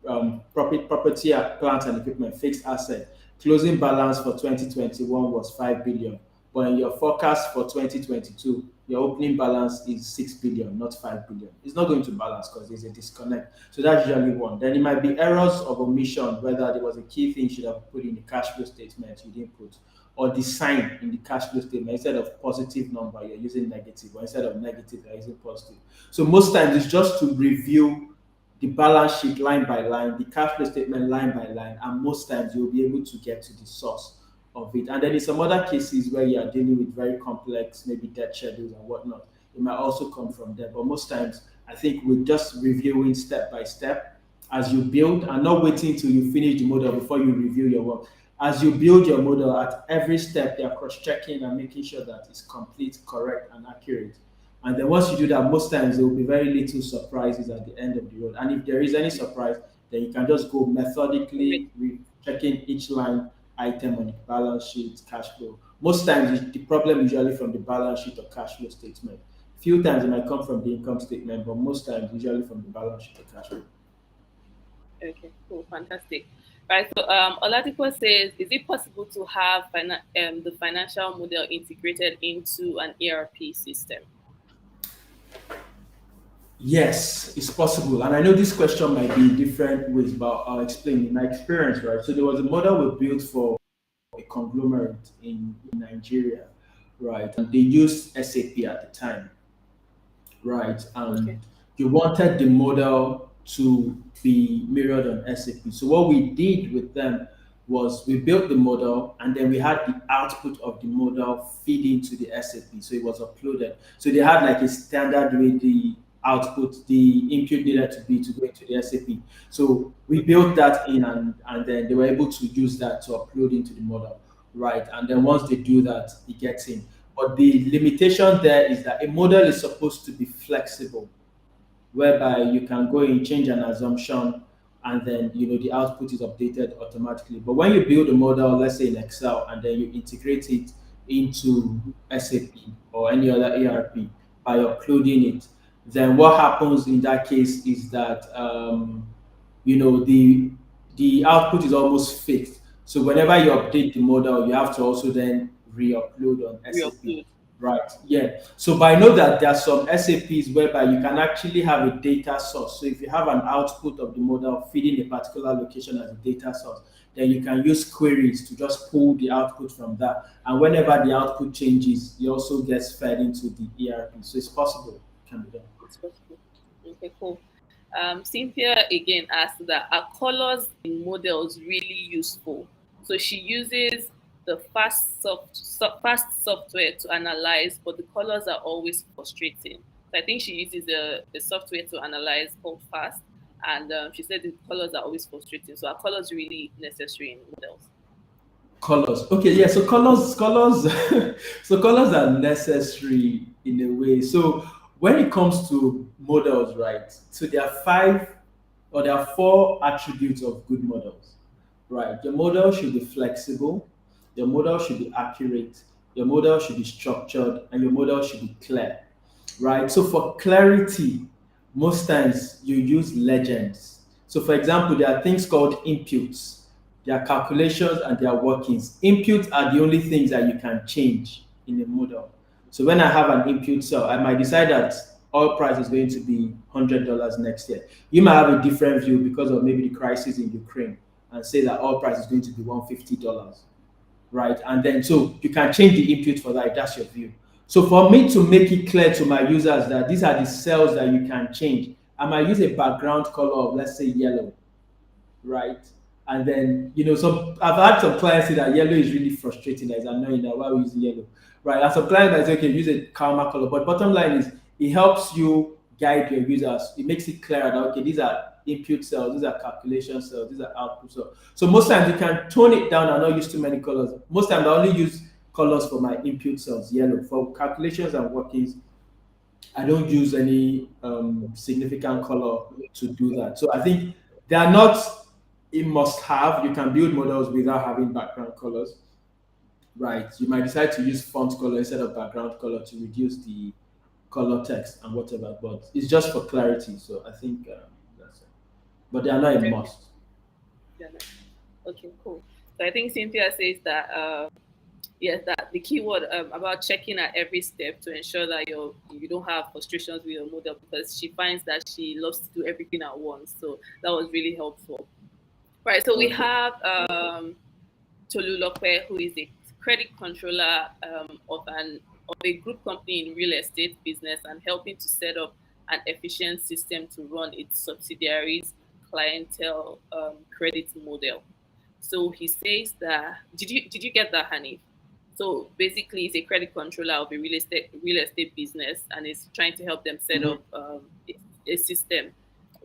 property, plant and equipment, fixed asset, closing balance for 2021 was 5 billion, but in your forecast for 2022, your opening balance is 6 billion, not 5 billion. It's not going to balance because there's a disconnect. So that's usually one. Then it might be errors of omission, whether there was a key thing you should have put in the cash flow statement you didn't put, or the sign in the cash flow statement, instead of positive number, you're using negative, or instead of negative, you're using positive. So most times it's just to review the balance sheet line by line, the cash flow statement line by line, and most times you'll be able to get to the source of it. And then in some other cases where you are dealing with very complex, maybe debt schedules and whatnot, it might also come from there. But most times, I think we're just reviewing step by step as you build, and not waiting till you finish the model before you review your work. As you build your model, at every step, they are cross-checking and making sure that it's complete, correct, and accurate. And then once you do that, most times there will be very little surprises at the end of the road. And if there is any surprise, then you can just go methodically checking each line item on the balance sheet, cash flow. Most times the problem usually from the balance sheet or cash flow statement. Few times it might come from the income statement, but most times usually from the balance sheet or cash flow. Okay, cool, fantastic. Right, so Oladipo says, is it possible to have the financial model integrated into an ERP system? Yes, it's possible. And I know this question might be in different ways, but I'll explain in my experience, right? So there was a model we built for a conglomerate in Nigeria, right? And they used SAP at the time, right? Okay. And you wanted the model to be mirrored on SAP. So what we did with them was we built the model, and then we had the output of the model feed into the SAP. So it was uploaded. So they had like a standard way the output, the input needed to be to go into the SAP. So we built that in, and then they were able to use that to upload into the model, right? And then once they do that, it gets in. But the limitation there is that a model is supposed to be flexible, whereby you can go in, change an assumption, and then the output is updated automatically. But when you build a model, let's say in Excel, and then you integrate it into SAP or any other ERP by uploading it, then what happens in that case is that the output is almost fixed. So whenever you update the model, you have to also then re-upload on SAP. Re-upload. Right. Yeah. So but I know that there are some SAPs whereby you can actually have a data source. So if you have an output of the model feeding a particular location as a data source, then you can use queries to just pull the output from that. And whenever the output changes, it also gets fed into the ERP. So it's possible, it can be done. It's possible. Okay, cool. Cynthia again asked that are colors in models really useful? So she uses the fast software to analyze, but the colors are always frustrating. So I think she uses a software to analyze called Fast, and she said the colors are always frustrating. So are colors really necessary in models? Colors. Okay, yeah. So colors, so colors are necessary in a way. So when it comes to models, right? So there are five or there are four attributes of good models, right? Your model should be flexible, your model should be accurate, your model should be structured, and your model should be clear, right? So for clarity, most times you use legends. So for example, there are things called inputs. There are calculations and there are workings. Inputs are the only things that you can change in a model. So when I have an input cell, I might decide that oil price is going to be $100 next year. You might have a different view because of maybe the crisis in Ukraine and say that oil price is going to be $150, right? And then so you can change the input for that if that's your view. So for me to make it clear to my users that these are the cells that you can change, I might use a background color of let's say yellow, right? And then some I've had some clients say that yellow is really frustrating, that is annoying, that why we use yellow, right? And some clients that say okay, use a calmer color. But bottom line is it helps you guide your users. It makes it clear that okay, these are input cells, these are calculation cells, these are output cells. So most times you can tone it down and not use too many colors. Most times I only use colors for my input cells, yellow. For calculations and workings, I don't use any significant color to do that. So I think they are not a must have. You can build models without having background colors, right? You might decide to use font color instead of background color to reduce the color text and whatever, but it's just for clarity. So I think that's it. But they are not a Okay. must. Yeah, nice. Okay, cool. So I think Cynthia says that yes, that the keyword about checking at every step to ensure that you don't have frustrations with your model, because she finds that she loves to do everything at once. So that was really helpful. Right. So we Okay. have Tolulope, who is a credit controller of a group company in real estate business and helping to set up an efficient system to run its subsidiaries clientele credit model. So he says that did you get that, Hanif? So basically, he's a credit controller of a real estate business, and is trying to help them set Mhm. up a system,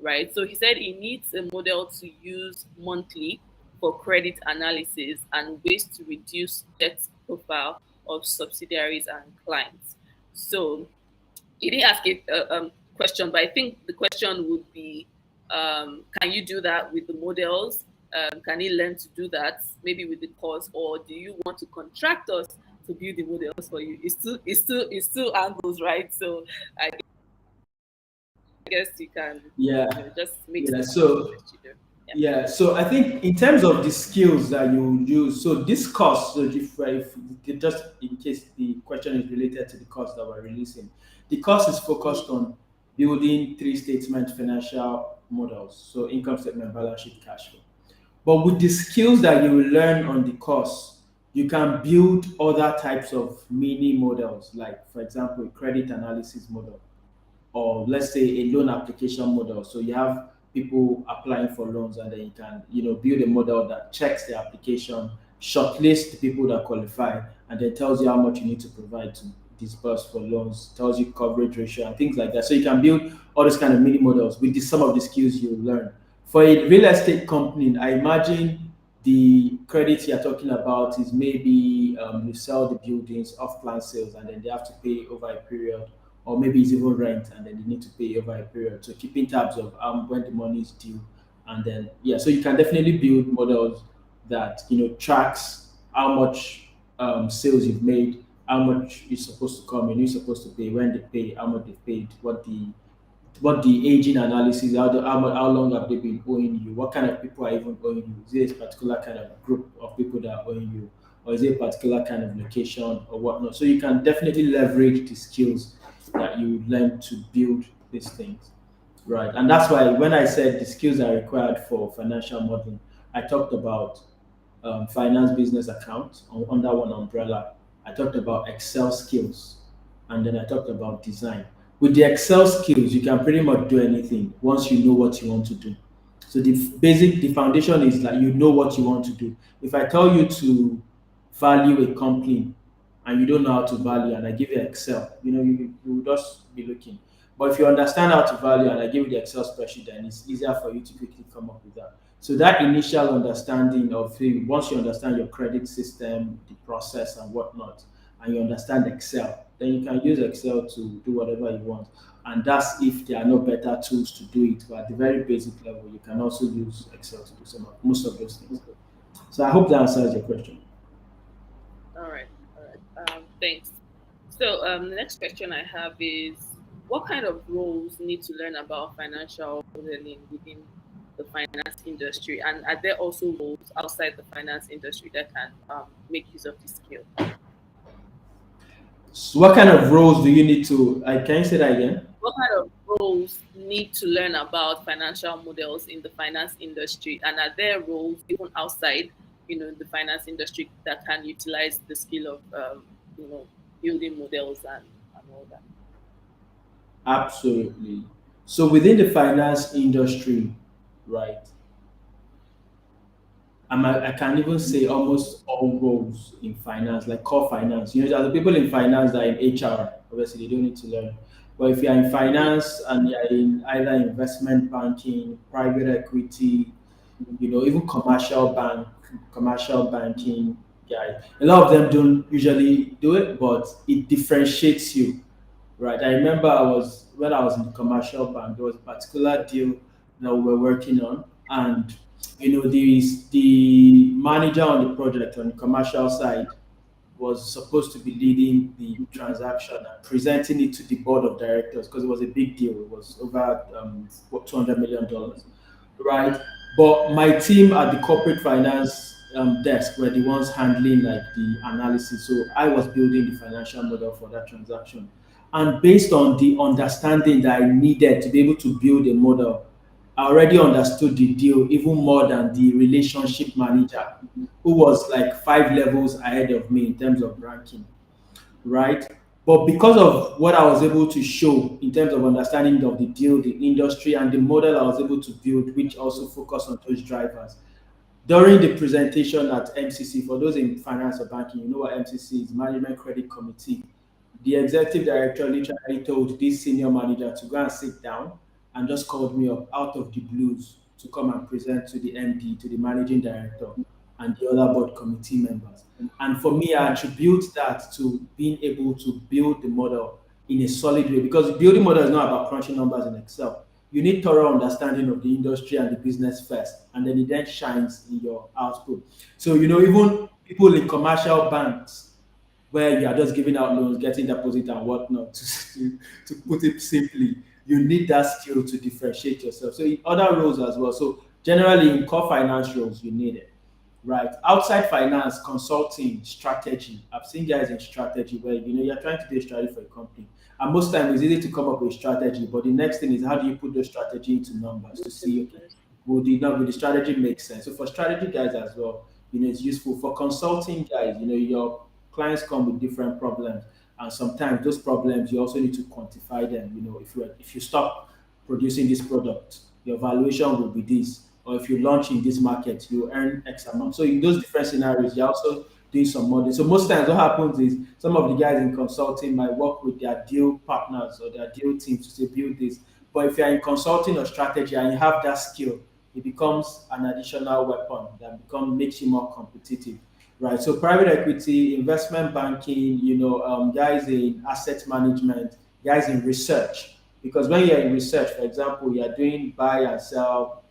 right? So he said he needs a model to use monthly for credit analysis and ways to reduce debt profile of subsidiaries and clients. So he didn't ask a question, but I think the question would be, can you do that with the models? Can he learn to do that maybe with the course, or do you want to contract us to build the models for you? It's still angles, right? So I guess you can, Yeah. just make Yeah. some So suggestions you do. Yeah. yeah, so I think in terms of the skills that you use, so this course, so if just in case the question is related to the course that we're releasing, the course is Mm, focused on building three statement financial models, so income statement, balance sheet, cash flow. But with the skills that you will learn on the course, you can build other types of mini models, like for example, a credit analysis model, or let's say a loan application model. So you have people applying for loans, and then you can build a model that checks the application, shortlists the people that qualify, and then tells you how much you need to provide to disburse for loans, tells you coverage ratio and things like that. So you can build all those kind of mini models with some of the skills you learn. For a real estate company, I imagine the credit you're talking about is maybe you sell the buildings off plan sales, and then they have to pay over a period, or maybe it's even rent and then you need to pay over a period. So keeping tabs of when the money is due, and then yeah, so you can definitely build models that tracks how much sales you've made, how much is supposed to come, and you're supposed to pay, when they pay, how much they paid, what the aging analysis, how long have they been owing you, what kind of people are even owing you, is it a particular kind of group of people that are owing you, or is it a particular kind of location or whatnot. So you can definitely leverage the skills that you learn to build these things, right? And that's why when I said the skills are required for financial modeling, I talked about finance business account under one umbrella. I talked about Excel skills, and then I talked about design. With the Excel skills, you can pretty much do anything once you know what you want to do. So the foundation is that you know what you want to do. If I tell you to value a company and you don't know how to value, and I give you Excel, you will just be looking. But if you understand how to value and I give you the Excel spreadsheet, then it's easier for you to quickly come up with that. So that initial understanding of once you understand your credit system, the process and whatnot, and you understand Excel, then you can use Excel to do whatever you want. And that's if there are no better tools to do it. But at the very basic level, you can also use Excel to do most of those things. So I hope that answers your question. All right, all right. Thanks. So the next question I have is, what kind of roles need to learn about financial modeling within the finance industry, and are there also roles outside the finance industry that can make use of this skill? So what kind of roles do you need to? I can you say that again? What kind of roles need to learn about financial models in the finance industry, and are there roles even outside, the finance industry that can utilize the skill of, you know, building models and all that? Absolutely. So within the finance industry, right? I can even say almost all roles in finance, like core finance. There are the people in finance that are in HR. Obviously, they don't need to learn. But if you're in finance and you're in either investment banking, private equity, even commercial banking, yeah, a lot of them don't usually do it, but it differentiates you. Right. I remember when I was in the commercial bank, there was a particular deal that we were working on, and the manager on the project on the commercial side was supposed to be leading the transaction and presenting it to the board of directors because it was a big deal. It was over $200 million, right? But my team at the corporate finance desk were the ones handling like the analysis. So I was building the financial model for that transaction. And based on the understanding that I needed to be able to build a model, I already understood the deal even more than the relationship manager, who was like 5 levels ahead of me in terms of ranking, right? But because of what I was able to show in terms of understanding of the deal, the industry, and the model I was able to build, which also focused on those drivers, during the presentation at MCC, for those in finance or banking, you know what MCC is, Management Credit Committee. The executive director literally told this senior manager to go and sit down and just called me up out of the blues to come and present to the MD, to the managing director, and the other board committee members. And for me, I attribute that to being able to build the model in a solid way because building model is not about crunching numbers in Excel. You need thorough understanding of the industry and the business first, and then it then shines in your output. So, even people in commercial banks where you are just giving out loans, getting deposit and whatnot, to put it simply, you need that skill to differentiate yourself. So in other roles as well. So generally in core finance roles, you need it. Right. Outside finance, consulting, strategy. I've seen guys in strategy where you're trying to do a strategy for a company. And most times it's easy to come up with strategy, but the next thing is how do you put those strategy into numbers to see, okay, will the strategy make sense? So for strategy guys as well, it's useful. For consulting guys, your clients come with different problems, and sometimes those problems you also need to quantify them. If you stop producing this product, your valuation will be this, or if you launch in this market, you earn X amount. So in those different scenarios, you're also doing some modeling. So most times what happens is some of the guys in consulting might work with their deal partners or their deal teams to say build this. But if you're in consulting or strategy and you have that skill, it becomes an additional weapon that makes you more competitive. Right. So private equity, investment banking, guys in asset management, guys in research. Because when you're in research, for example, you're doing buy and sell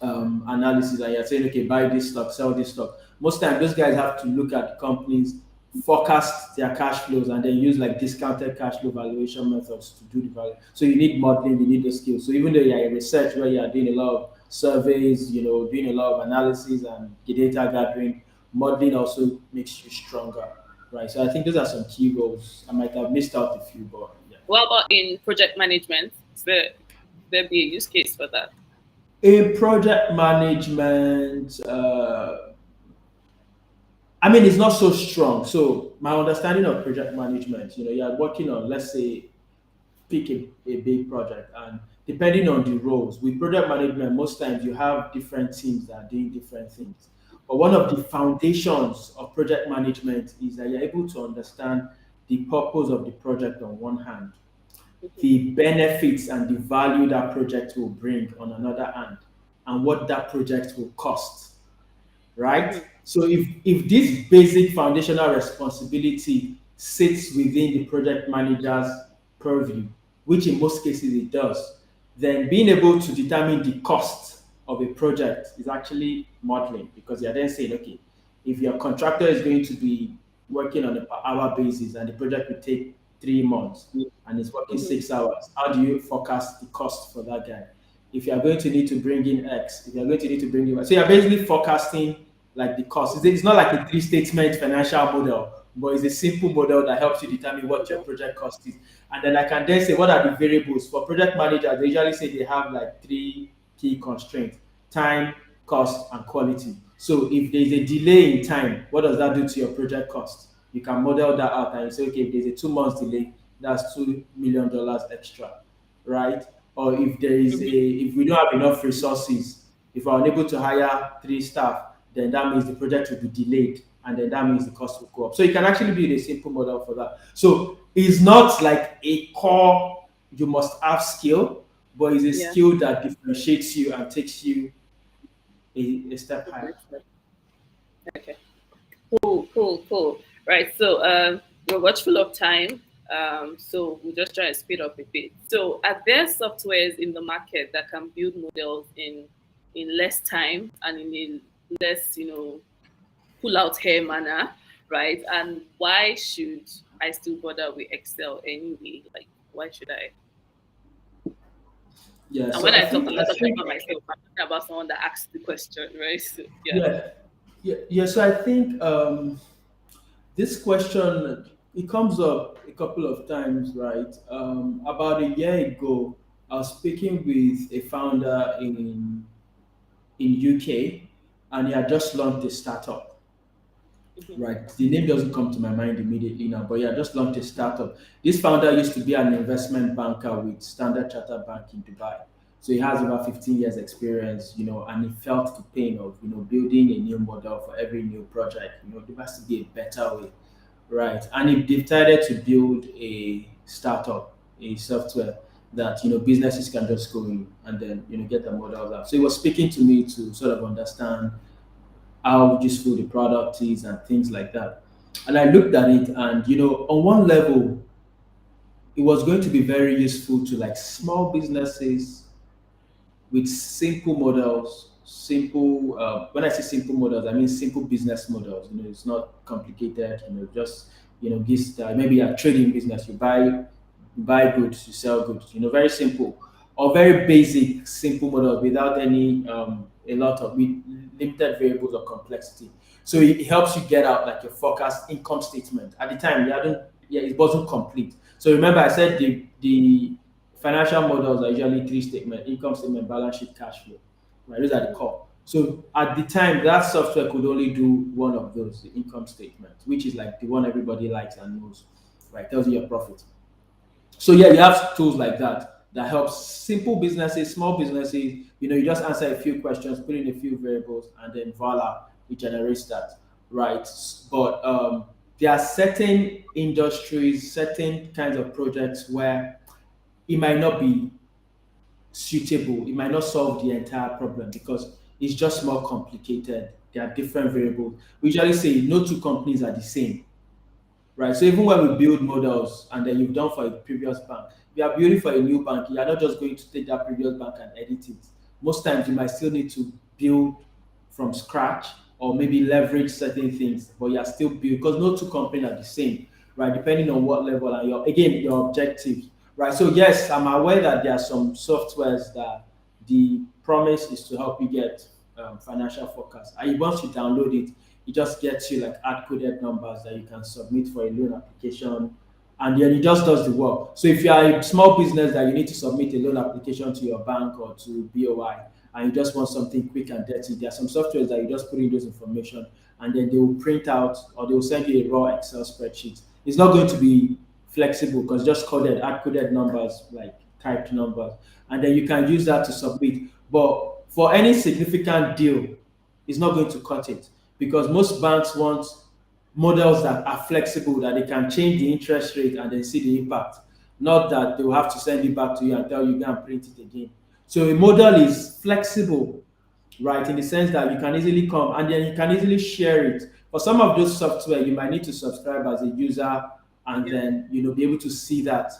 analysis and you're saying, okay, buy this stock, sell this stock. Most times, those guys have to look at the companies, forecast their cash flows, and then use like discounted cash flow valuation methods to do the value. So you need modeling, you need the skills. So even though you're in research where you're doing a lot of surveys, doing a lot of analysis and data gathering, modeling also makes you stronger, right? So I think those are some key roles. I might have missed out a few, but yeah. What about in project management? There be a use case for that? In project management, I mean, it's not so strong. So my understanding of project management, you're working on, let's say, pick a big project, and depending on the roles with project management, most times you have different teams that are doing different things. But one of the foundations of project management is that you're able to understand the purpose of the project on one hand, Mhm. the benefits and the value that project will bring on another hand, and what that project will cost, right? Mhm. So if this basic foundational responsibility sits within the project manager's purview, which in most cases it does, then being able to determine the cost of a project is actually modeling, because you're then saying, okay, if your contractor is going to be working on a per hour basis and the project will take 3 months and it's working Mhm. 6 hours, how do you forecast the cost for that guy? If you are going to need to bring in X, if you are going to need to bring in Y. So you're basically forecasting like the cost. It's not like a three statement financial model, but it's a simple model that helps you determine what your Okay. project cost is. And then I can then say what are the variables. For project managers, they usually say they have like three key constraints: time, cost, and quality. So if there's a delay in time, what does that do to your project cost? You can model that out and you say, okay, if there's a 2 months delay, that's $2 million extra, right? Or if there is a Mhm. if we don't have enough resources, if we're unable to hire three staff, then that means the project will be delayed, and then that means the cost will go up. So you can actually build a simple model for that. So it's not like a core you must have skill, but it's a Yeah. skill that differentiates you and takes you a step The higher. next step. Okay. Cool. Cool. Cool. Right. So we're watchful of time. So we'll just try and speed up a bit. So are there softwares in the market that can build models in less time and in a less, pull out hair manner, right? And why should I still bother with Excel anyway? Like, why should I? Yeah. And So when I I talk, I'm think not I talking think about myself. I'm talking about someone that asked the question, right? So, yeah. yeah. Yeah. So I think this question, it comes up a couple of times, right? About a year ago, I was speaking with a founder in UK, and he had just launched a startup. Hmm. Right, the name doesn't come to my mind immediately now, but yeah, just launched a startup. This founder used to be an investment banker with Standard Chartered Bank in Dubai, so he has over 15 years experience, and he felt the pain of building a new model for every new project. There has to be a better way, right? And he decided to build a startup, a software that businesses can just go in and then get the models out. So he was speaking to me to sort of understand how useful the product is and things like that. And I looked at it, and on one level, it was going to be very useful to like small businesses with simple models. Simple. When I say simple models, I mean simple business models. It's not complicated. Just this maybe a trading business. You buy goods, you sell goods. Very simple or very basic, simple models without any a lot of with limited variables or complexity. So it helps you get out like your forecast income statement. At the time, it wasn't complete. So remember, I said the financial models are usually three statement: income statement, balance sheet, cash flow. Right? Those are the Hmm. core. So at the time, that software could only do one of those, the income statement, which is like the one everybody likes and knows, right? Tells you your profit. So yeah, you have tools like that that helps simple businesses, small businesses. You just answer a few questions, put in a few variables, and then voila, it generates that, right? But there are certain industries, certain kinds of projects where it might not be suitable. It might not solve the entire problem because it's just more complicated. There are different variables. We usually say no two companies are the same, right? So even when we build models and then you've done for a previous bank, if you are building for a new bank, you are not just going to take that previous bank and edit it. Most times you might still need to build from scratch or maybe leverage certain things, but you are still build because no two companies are the same, right? Depending on what level and your objectives, right? So yes, I'm aware that there are some softwares that the promise is to help you get financial forecast. And once you download it, it just gets you like hard coded numbers that you can submit for a loan application, and then it just does the work. So if you are a small business that you need to submit a loan application to your bank or to BOI, and you just want something quick and dirty, there are some softwares that you just put in those information and then they will print out or they will send you a raw Excel spreadsheet. It's not going to be flexible because just coded, hard coded numbers, like typed numbers, and then you can use that to submit. But for any significant deal, it's not going to cut it because most banks want models that are flexible, that they can change the interest rate and then see the impact, not that they will have to send it back to you and tell you go and print it again. So a model is flexible, right? In the sense that you can easily come and then you can easily share it. For some of those software, you might need to subscribe as a user and Yeah. then be able to see that.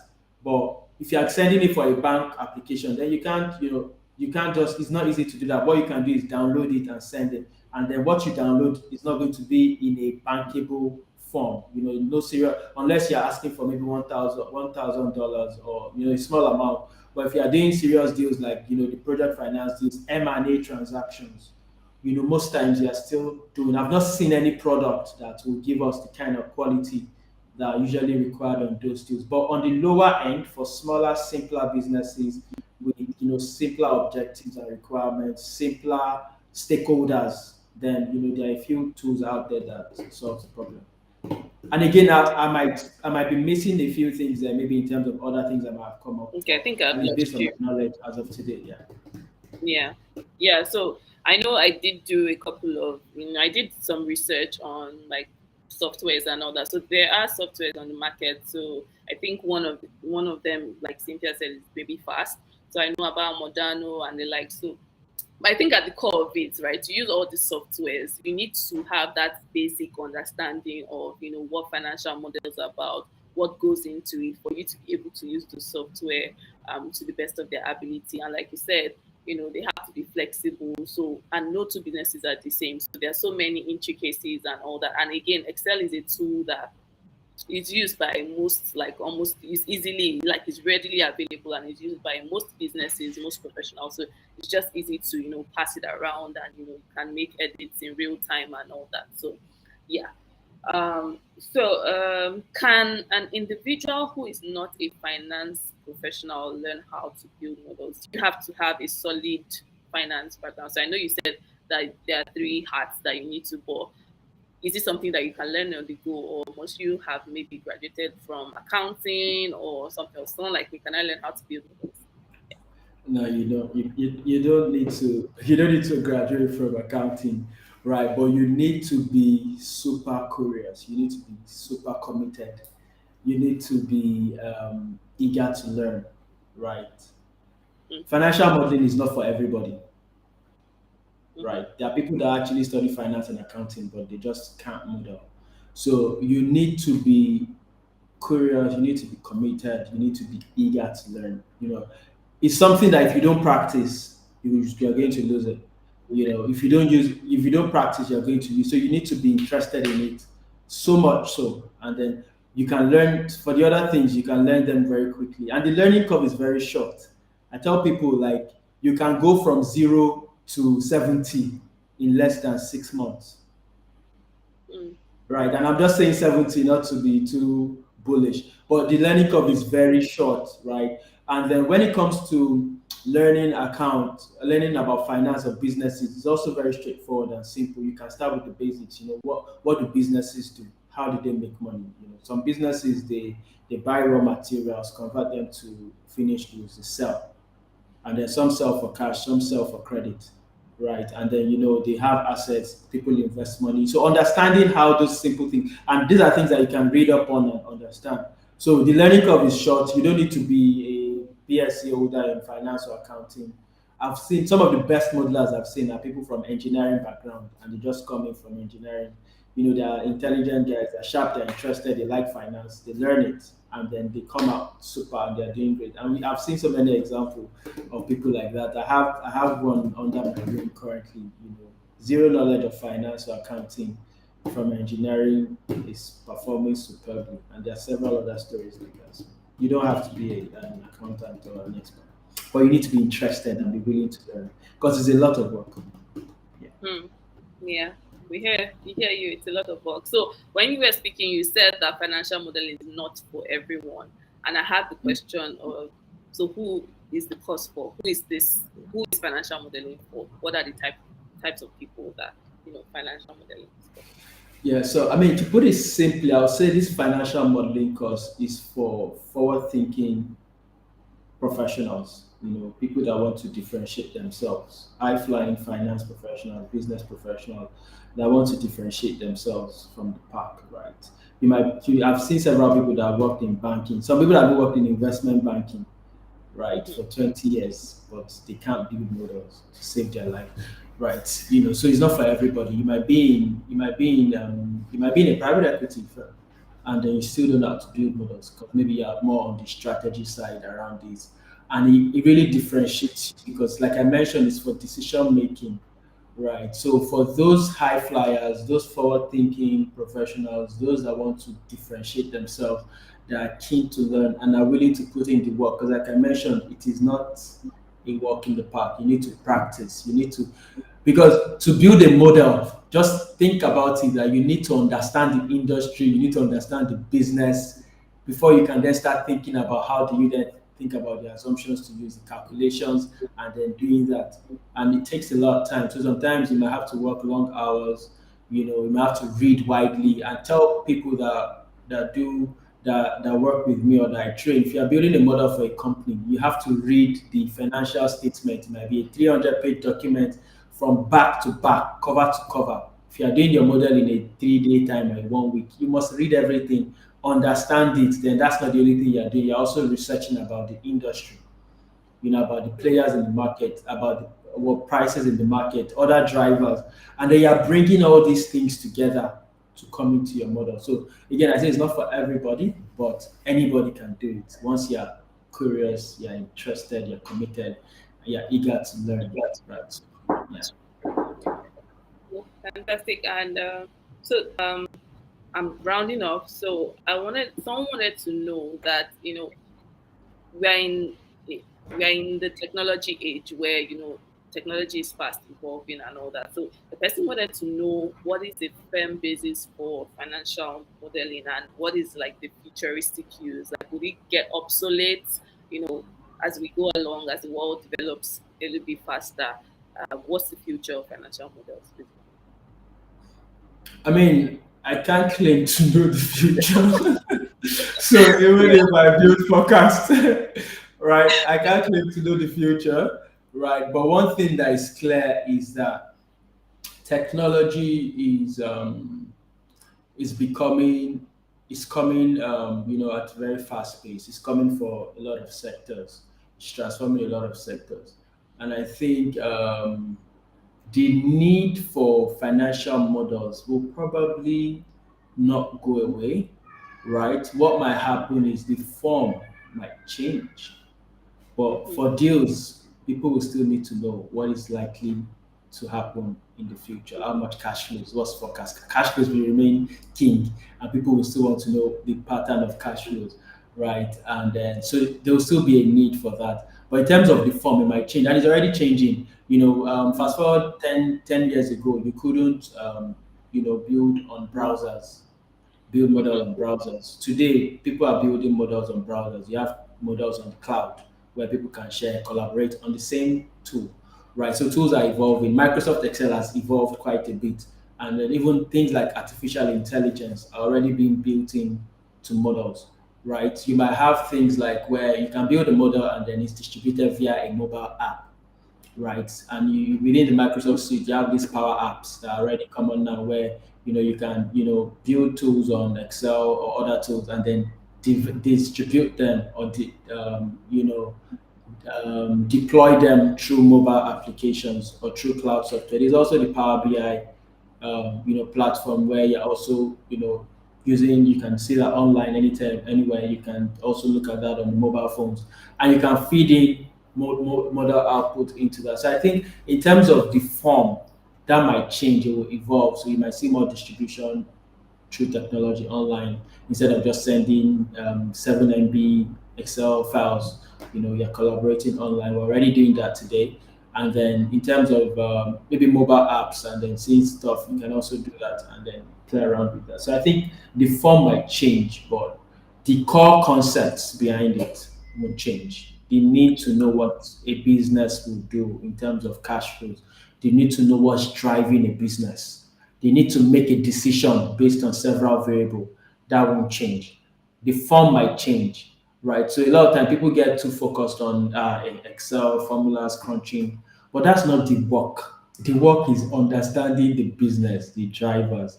But if you are sending it for a bank application, then you can't just it's not easy to do that. What you can do is download it and send it. And then what you download is not going to be in a bankable form. No serial unless you're asking for maybe $1,000 or a small amount. But if you are doing serious deals like the project finance deals, M&A transactions, most times you are still doing. I've not seen any product that will give us the kind of quality that are usually required on those deals. But on the lower end, for smaller, simpler businesses with simpler objectives and requirements, simpler stakeholders, then there are a few tools out there that solves the problem. And again, I might be missing a few things there, maybe in terms of other things I might have come up, Okay, I but think I've at least based lost on you. my knowledge as of today, yeah. Yeah. Yeah. So I know I did do a couple of, I did some research on like softwares and all that. So there are softwares on the market. So I think one of them, like Cynthia said, is maybe fast. So I know about Modano and the like. So but I think at the core of it, right, to use all the softwares, you need to have that basic understanding of, what financial models are about, what goes into it for you to be able to use the software to the best of their ability. And like you said, they have to be flexible. So, and no two businesses are the same. So there are so many intricacies and all that. And again, Excel is a tool that it's used by most, like almost, it's easily, like it's readily available and it's used by most businesses, most professionals. So it's just easy to pass it around, and you can make edits in real time and all that. So yeah. Can an individual who is not a finance professional learn how to build models? You have to have a solid finance background. So I know you said that there are three hats that you need to wear. Is it something that you can learn on the go, or must you have maybe graduated from accounting or something else? Someone like me, can I learn how to build models? No, you don't. You don't need to. You don't need to graduate from accounting, right? But you need to be super curious. You need to be super committed. You need to be eager to learn, right? Mm, Financial modeling is not for everybody, mhm, right? There are people that actually study finance and accounting, but they just can't model. So you need to be curious, you need to be committed, you need to be eager to learn. It's something that if you don't practice, you're going to lose it. If you don't practice, you're going to lose. So you need to be interested in it so much so, and then you can learn. For the other things, you can learn them very quickly, and the learning curve is very short. I tell people like you can go from 0 to 70 in less than 6 months. mm, Right, and I'm just saying 70 not to be too bullish, but the learning curve is very short, right? And then when it comes to learning about finance or businesses, it's also very straightforward and simple. You can start with the basics. What do businesses do? How do they make money? Some businesses they buy raw materials, convert them to finished goods, they sell, and then some sell for cash, some sell for credit, right? And then they have assets, people invest money. So understanding how those simple things, and these are things that you can read up on and understand. So the learning curve is short. You don't need to be a BSc holder in finance or accounting. I've seen some of the best modelers I've seen are people from engineering background, and they just come in from engineering. They are intelligent guys, they're sharp, they're interested, they like finance, they learn it, and then they come out super and they're doing great. And I've seen so many examples of people like that. I have one under my wing currently, zero knowledge of finance or accounting from engineering is performing superbly. And there are several other stories like that. So you don't have to be an accountant or an expert, but you need to be interested and be willing to learn because it's a lot of work. Yeah. mm. Yeah, we hear you. It's a lot of work. So when you were speaking, you said that financial modeling is not for everyone, and I had the question of, so who is the course for? Who is this? Who is financial modeling for? What are the types of people that? financial modeling stuff. Yeah, so I mean, to put it simply, I would say this financial modeling course is for forward-thinking professionals, people that want to differentiate themselves, high-flying finance professionals, business professionals that want to differentiate themselves from the pack, right? I've seen several people that have worked in banking. Some people have worked in investment banking, right, Mhm. for 20 years, but they can't build models to save their life, right? So it's not for everybody. You might be in a private equity firm, and then you still don't know how to build models because maybe you are more on the strategy side around this, and it really differentiates you because, like I mentioned, it's for decision making. Right. So for those high flyers, those forward-thinking professionals, those that want to differentiate themselves, they are keen to learn and are willing to put in the work. Because like I mentioned, it is not a walk in the park. You need to practice. You need to, because to build a model, just think about it that you need to understand the industry, you need to understand the business before you can then start thinking about how do you then think about the assumptions to use the calculations and then doing that. And it takes a lot of time. So sometimes you might have to work long hours, you might have to read widely and tell people that work with me or that I train. If you are building a model for a company, you have to read the financial statement. It might be a 300-page document from back to back, cover to cover. If you are doing your model in a 3-day time or in 1 week, you must read everything, understand it. Then that's not the only thing you are doing. You're also researching about the industry, about the players in the market, about what prices in the market, other drivers, and then you're bringing all these things together to come into your model. So again, I say it's not for everybody, but anybody can do it. Once you're curious, you're interested, you're committed, and you're eager to learn, right? So, yeah. Yeah, fantastic. And I'm rounding off. So someone wanted to know that we're in we're in the technology age where technology is fast evolving and all that. So the person wanted to know what is the firm basis for financial modeling and what is like the futuristic use. Like, would it get obsolete? You know, as we go along, as the world develops a little bit faster. What's the future of financial models? I mean, I can't claim to know the future. So even if I build forecast, right, I can't claim to know the future, right? But one thing that is clear is that technology is becoming is coming at a very fast pace. It's coming for a lot of sectors. It's transforming a lot of sectors, and I think the need for financial models will probably not go away, right? What might happen is the form might change, but Mhm. for deals, people will still need to know what is likely to happen in the future, how much cash flows, what's forecast. Cash flows will remain king, and people will still want to know the pattern of cash flows, right? And then, so there will still be a need for that. But in terms of the form, it might change, and it's already changing. Fast forward 10 years ago, you couldn't, build on browsers, build models on browsers. Today, people are building models on browsers. You have models on the cloud where people can share, collaborate on the same tool, right? So tools are evolving. Microsoft Excel has evolved quite a bit, and then even things like artificial intelligence are already being built in to models, right? You might have things like where you can build a model and then it's distributed via a mobile app, right? And you within the Microsoft suite, you have these power apps that are already common now, where you can build tools on Excel or other tools, and then distribute them or deploy them through mobile applications or through cloud software. There's also the Power BI, platform where you're also, using. You can see that online anytime, anywhere. You can also look at that on the mobile phones, and you can feed in model output into that. So I think in terms of the form, that might change. It will evolve. So you might see more distribution through technology online instead of just sending 7 MB Excel files. You're collaborating online. We're already doing that today. And then in terms of maybe mobile apps and then seeing stuff, you can also do that and then play around with that. So I think the form might change, but the core concepts behind it won't change. The need to know what a business will do in terms of cash flows, They need to know what's driving a business. They need to make a decision based on several variables. That won't change. The form might change, right? So a lot of time people get too focused on Excel formulas, crunching, but that's not the work. The work is understanding the business, the drivers,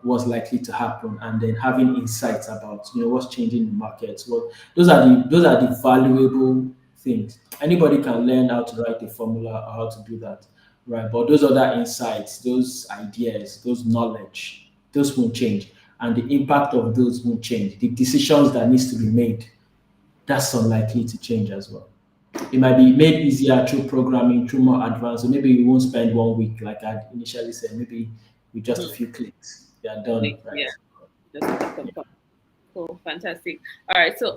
what's likely to happen, and then having insights about what's changing in the markets. What those are the valuable things. Anybody can learn how to write a formula or how to do that, right? But those other insights, those ideas, those knowledge, those won't change, and the impact of those won't change. The decisions that needs to be made, that's unlikely to change as well. It might be made easier through programming, through more advanced. So maybe you won't spend 1 week like I initially said. Maybe with just a Hmm. few clicks, they are done, Yeah, right? just a couple of. Cool, fantastic. All right, so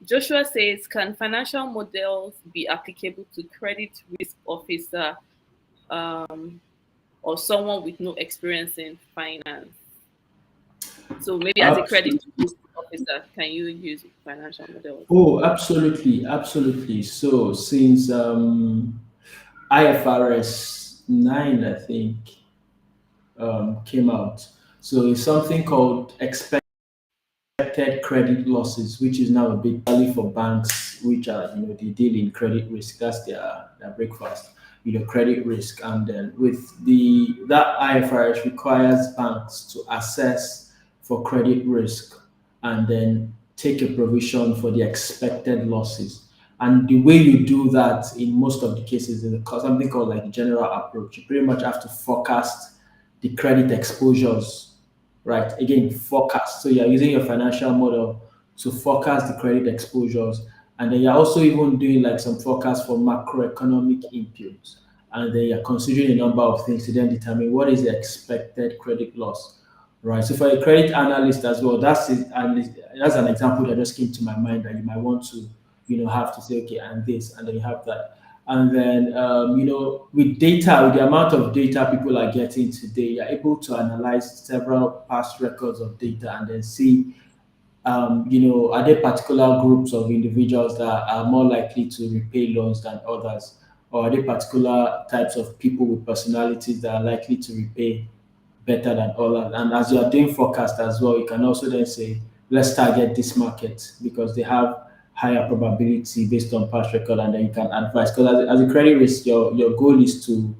Joshua says, can financial models be applicable to credit risk officer um, or someone with no experience in finance? So maybe as a credit Absolutely. risk officer, can you use financial models? Oh, absolutely, absolutely. So since IFRS 9, I think, came out, so it's something called expected credit losses, which is now a big value for banks, which are they deal in credit risk. That's their breakfast, credit risk. And then with the that IFRS requires banks to assess for credit risk and then take a provision for the expected losses. And the way you do that in most of the cases is something called like general approach. You pretty much have to forecast the credit exposures, right? Again, forecast. So you're using your financial model to forecast the credit exposures. And then you're also even doing like some forecast for macroeconomic inputs. And then you're considering a number of things to then determine what is the expected credit loss, right? So for a credit analyst as well, that's it. And that's an example that just came to my mind that you might want to, have to say, okay, and this, and then you have that. And then, with data, with the amount of data people are getting today, you're able to analyze several past records of data and then see, are there particular groups of individuals that are more likely to repay loans than others? Or are there particular types of people with personalities that are likely to repay better than others? And as you are doing forecast as well, you can also then say, let's target this market because they have higher probability based on past record, and then you can advise. Because as a credit risk, your goal is to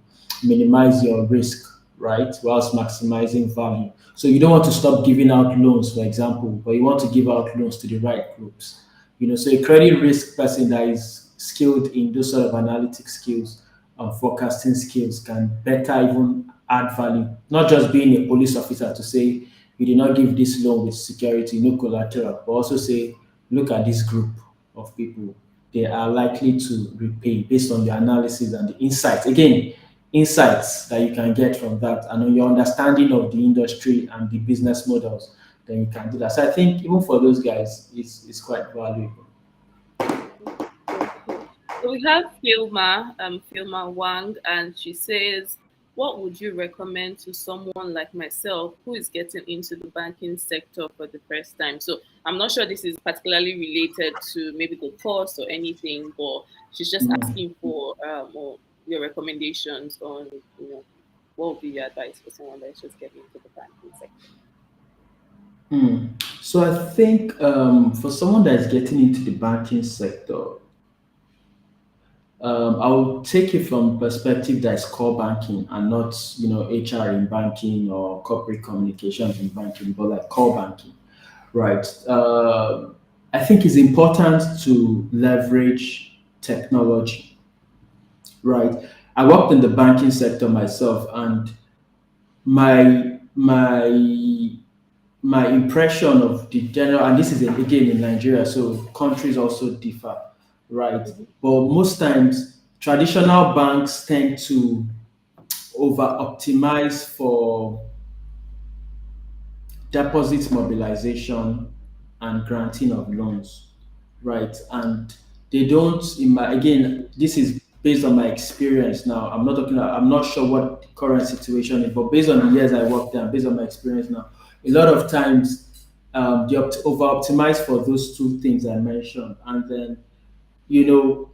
minimize your risk, right, whilst maximizing value. So you don't want to stop giving out loans, for example, but you want to give out loans to the right groups. So a credit risk person that is skilled in those sort of analytic skills and forecasting skills can better even add value. Not just being a police officer to say you did not give this loan with security, no collateral, but also say, look at this group of people. They are likely to repay based on the analysis and the insights. Again, insights that you can get from that and on your understanding of the industry and the business models, then you can do that. So I think even for those guys, it's quite valuable. Cool, cool. So we have Filma Wang, and she says, what would you recommend to someone like myself who is getting into the banking sector for the first time? So I'm not sure this is particularly related to maybe the course or anything, but she's just Mm. asking for more your recommendations on, what would be your advice for someone that's just getting into the banking sector? Hmm. So I think for someone that is getting into the banking sector, I'll take it from perspective that is core banking and not HR in banking or corporate communications in banking, but like core banking, right? I think it's important to leverage technology, right? I worked in the banking sector myself, and my my impression of the general, and this is again in Nigeria, so countries also differ, right? Mhm. But most times, traditional banks tend to over optimize for deposit mobilization and granting of loans, right? And they don't, again, this is based on my experience now. I'm not sure what the current situation is, but based on the years I worked there, and based on my experience now, a lot of times they over optimize for those two things I mentioned. And then, you know,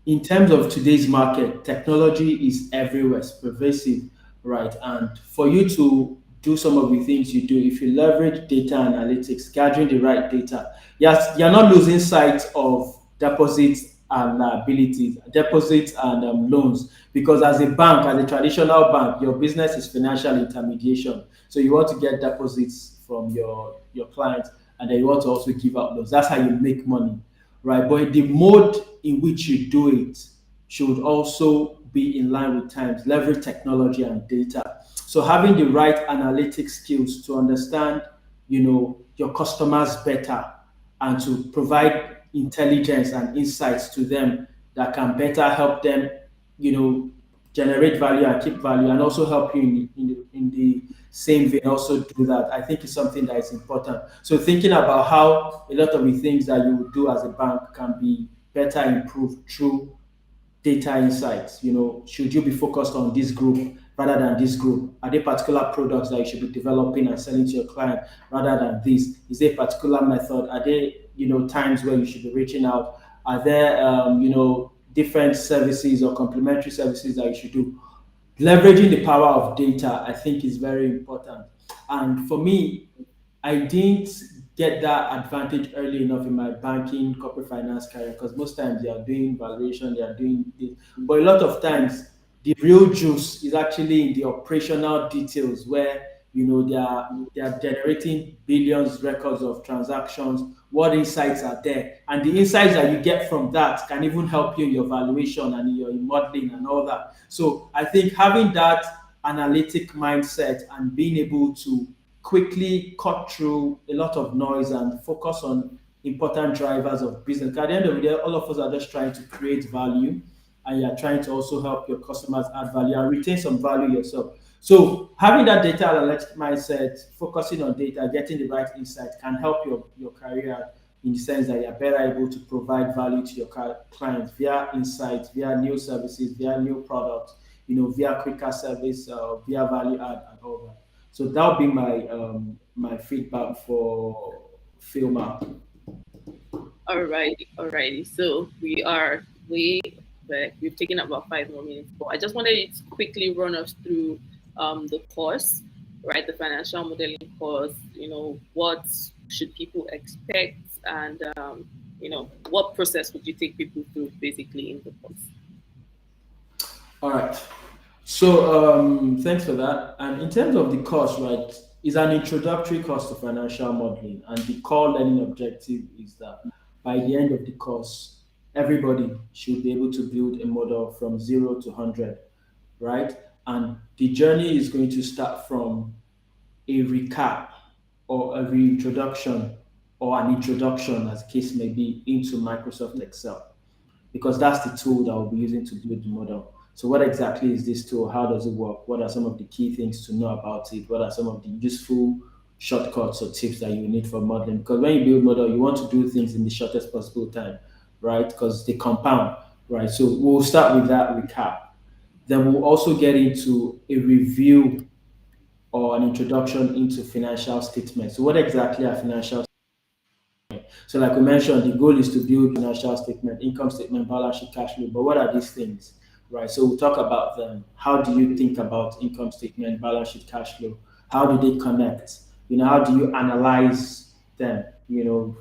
in terms of today's market, technology is everywhere, it's pervasive, right? And for you to do some of the things you do, if you leverage data analytics, gathering the right data, yes, you're not losing sight of deposits and liabilities, deposits and loans. Because as a bank, as a traditional bank, your business is financial intermediation. So you want to get deposits from your clients, and then you want to also give out loans. That's how you make money, right? But the mode in which you do it should also be in line with times, leverage technology and data. So having the right analytic skills to understand, your customers better, and to provide intelligence and insights to them that can better help them, you know, generate value and keep value, and also help you in the same vein also do that. I think is something that is important. So thinking about how a lot of the things that you would do as a bank can be better improved through data insights. Should you be focused on this group rather than this group? Are there particular products that you should be developing and selling to your client rather than this? Is there a particular method? Are there, times where you should be reaching out? Are there, different services or complementary services that you should do? Leveraging the power of data, I think, is very important. And for me, I didn't get that advantage early enough in my banking corporate finance career, because most times they are doing valuation, they are doing this. But a lot of times the real juice is actually in the operational details, where they are generating billions records of transactions. What insights are there? And the insights that you get from that can even help you in your valuation and in your modeling and all that. So I think having that analytic mindset and being able to quickly cut through a lot of noise and focus on important drivers of business. At the end of the day, all of us are just trying to create value, and you're trying to also help your customers add value and retain some value yourself. So having that data analytic mindset, focusing on data, getting the right insight can help your career, in the sense that you're better able to provide value to your clients via insights, via new services, via new products, via quicker service, via value add and all that. So that'll be my feedback for Filma. Alrighty. So we are way back. We've taken about 5 more minutes, but I just wanted you to quickly run us through the course, right? The financial modeling course. What should people expect, and what process would you take people through basically in the course? All right. So thanks for that. And in terms of the course, right, is an introductory course to financial modeling, and the core learning objective is that by the end of the course, everybody should be able to build a model from 0 to 100, right? And the journey is going to start from a recap or a reintroduction or an introduction, as the case may be, into Microsoft Excel, because that's the tool that we'll be using to build the model. So what exactly is this tool? How does it work? What are some of the key things to know about it? What are some of the useful shortcuts or tips that you need for modeling? Because when you build model, you want to do things in the shortest possible time, right? Because they compound, right? So we'll start with that recap. Then we'll also get into a review or an introduction into financial statements. So what exactly are financial? So, like we mentioned, the goal is to build financial statement, income statement, balance sheet, cash flow. But what are these things, right? So, we'll talk about them. How do you think about income statement, balance sheet, cash flow? How do they connect? How do you analyze them?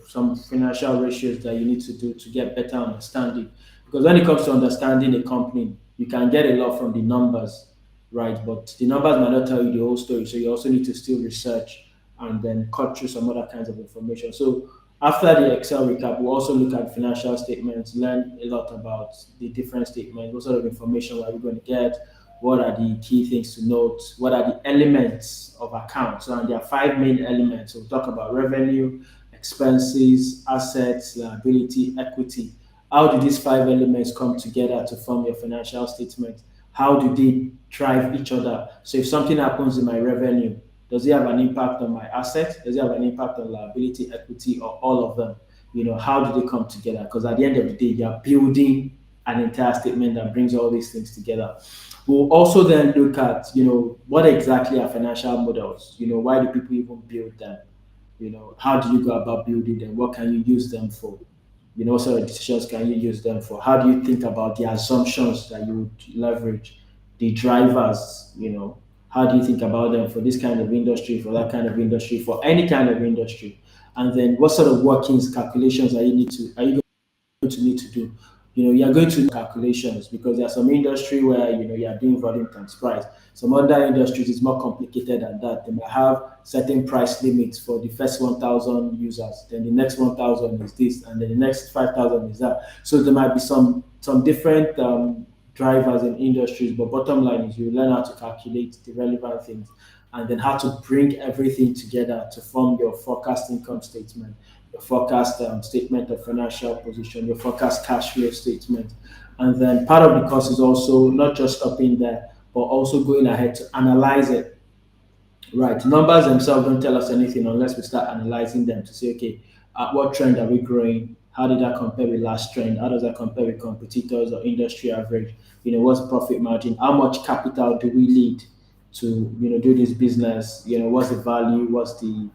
Some financial ratios that you need to do to get better understanding. Because when it comes to understanding a company, you can get a lot from the numbers, right? But the numbers might not tell you the whole story. So, you also need to still research and then cut through some other kinds of information. So, after the Excel recap, we'll also look at financial statements, learn a lot about the different statements, what sort of information are we going to get, what are the key things to note, what are the elements of accounts. So, and there are five main elements. So, we'll talk about revenue, expenses, assets, liability, equity. How do these five elements come together to form your financial statement? How do they drive each other? So, if something happens in my revenue, does it have an impact on my assets? Does it have an impact on liability, equity, or all of them? How do they come together? Because at the end of the day, you're building an entire statement that brings all these things together. We'll also then look at, what exactly are financial models? Why do people even build them? How do you go about building them? What can you use them for? what sort of decisions can you use them for? How do you think about the assumptions that you would leverage, the drivers, how do you think about them for this kind of industry, for that kind of industry, for any kind of industry? And then what sort of workings, calculations are you going to need to do? You're going to do calculations because there's some industry where you are doing volume times price. Some other industries is more complicated than that. They might have certain price limits for the first 1,000 users, then the next 1,000 is this, and then the next 5,000 is that. So there might be some different drivers in industries, but bottom line is you learn how to calculate the relevant things and then how to bring everything together to form your forecast income statement, your forecast statement of financial position, your forecast cash flow statement. And then part of the course is also not just stopping there, but also going ahead to analyze it. Right. Numbers themselves don't tell us anything unless we start analyzing them to say, okay, at what trend are we growing? How did that compare with last trend? How does that compare with competitors or industry average? What's profit margin? How much capital do we need to, do this business? What's the value? What's the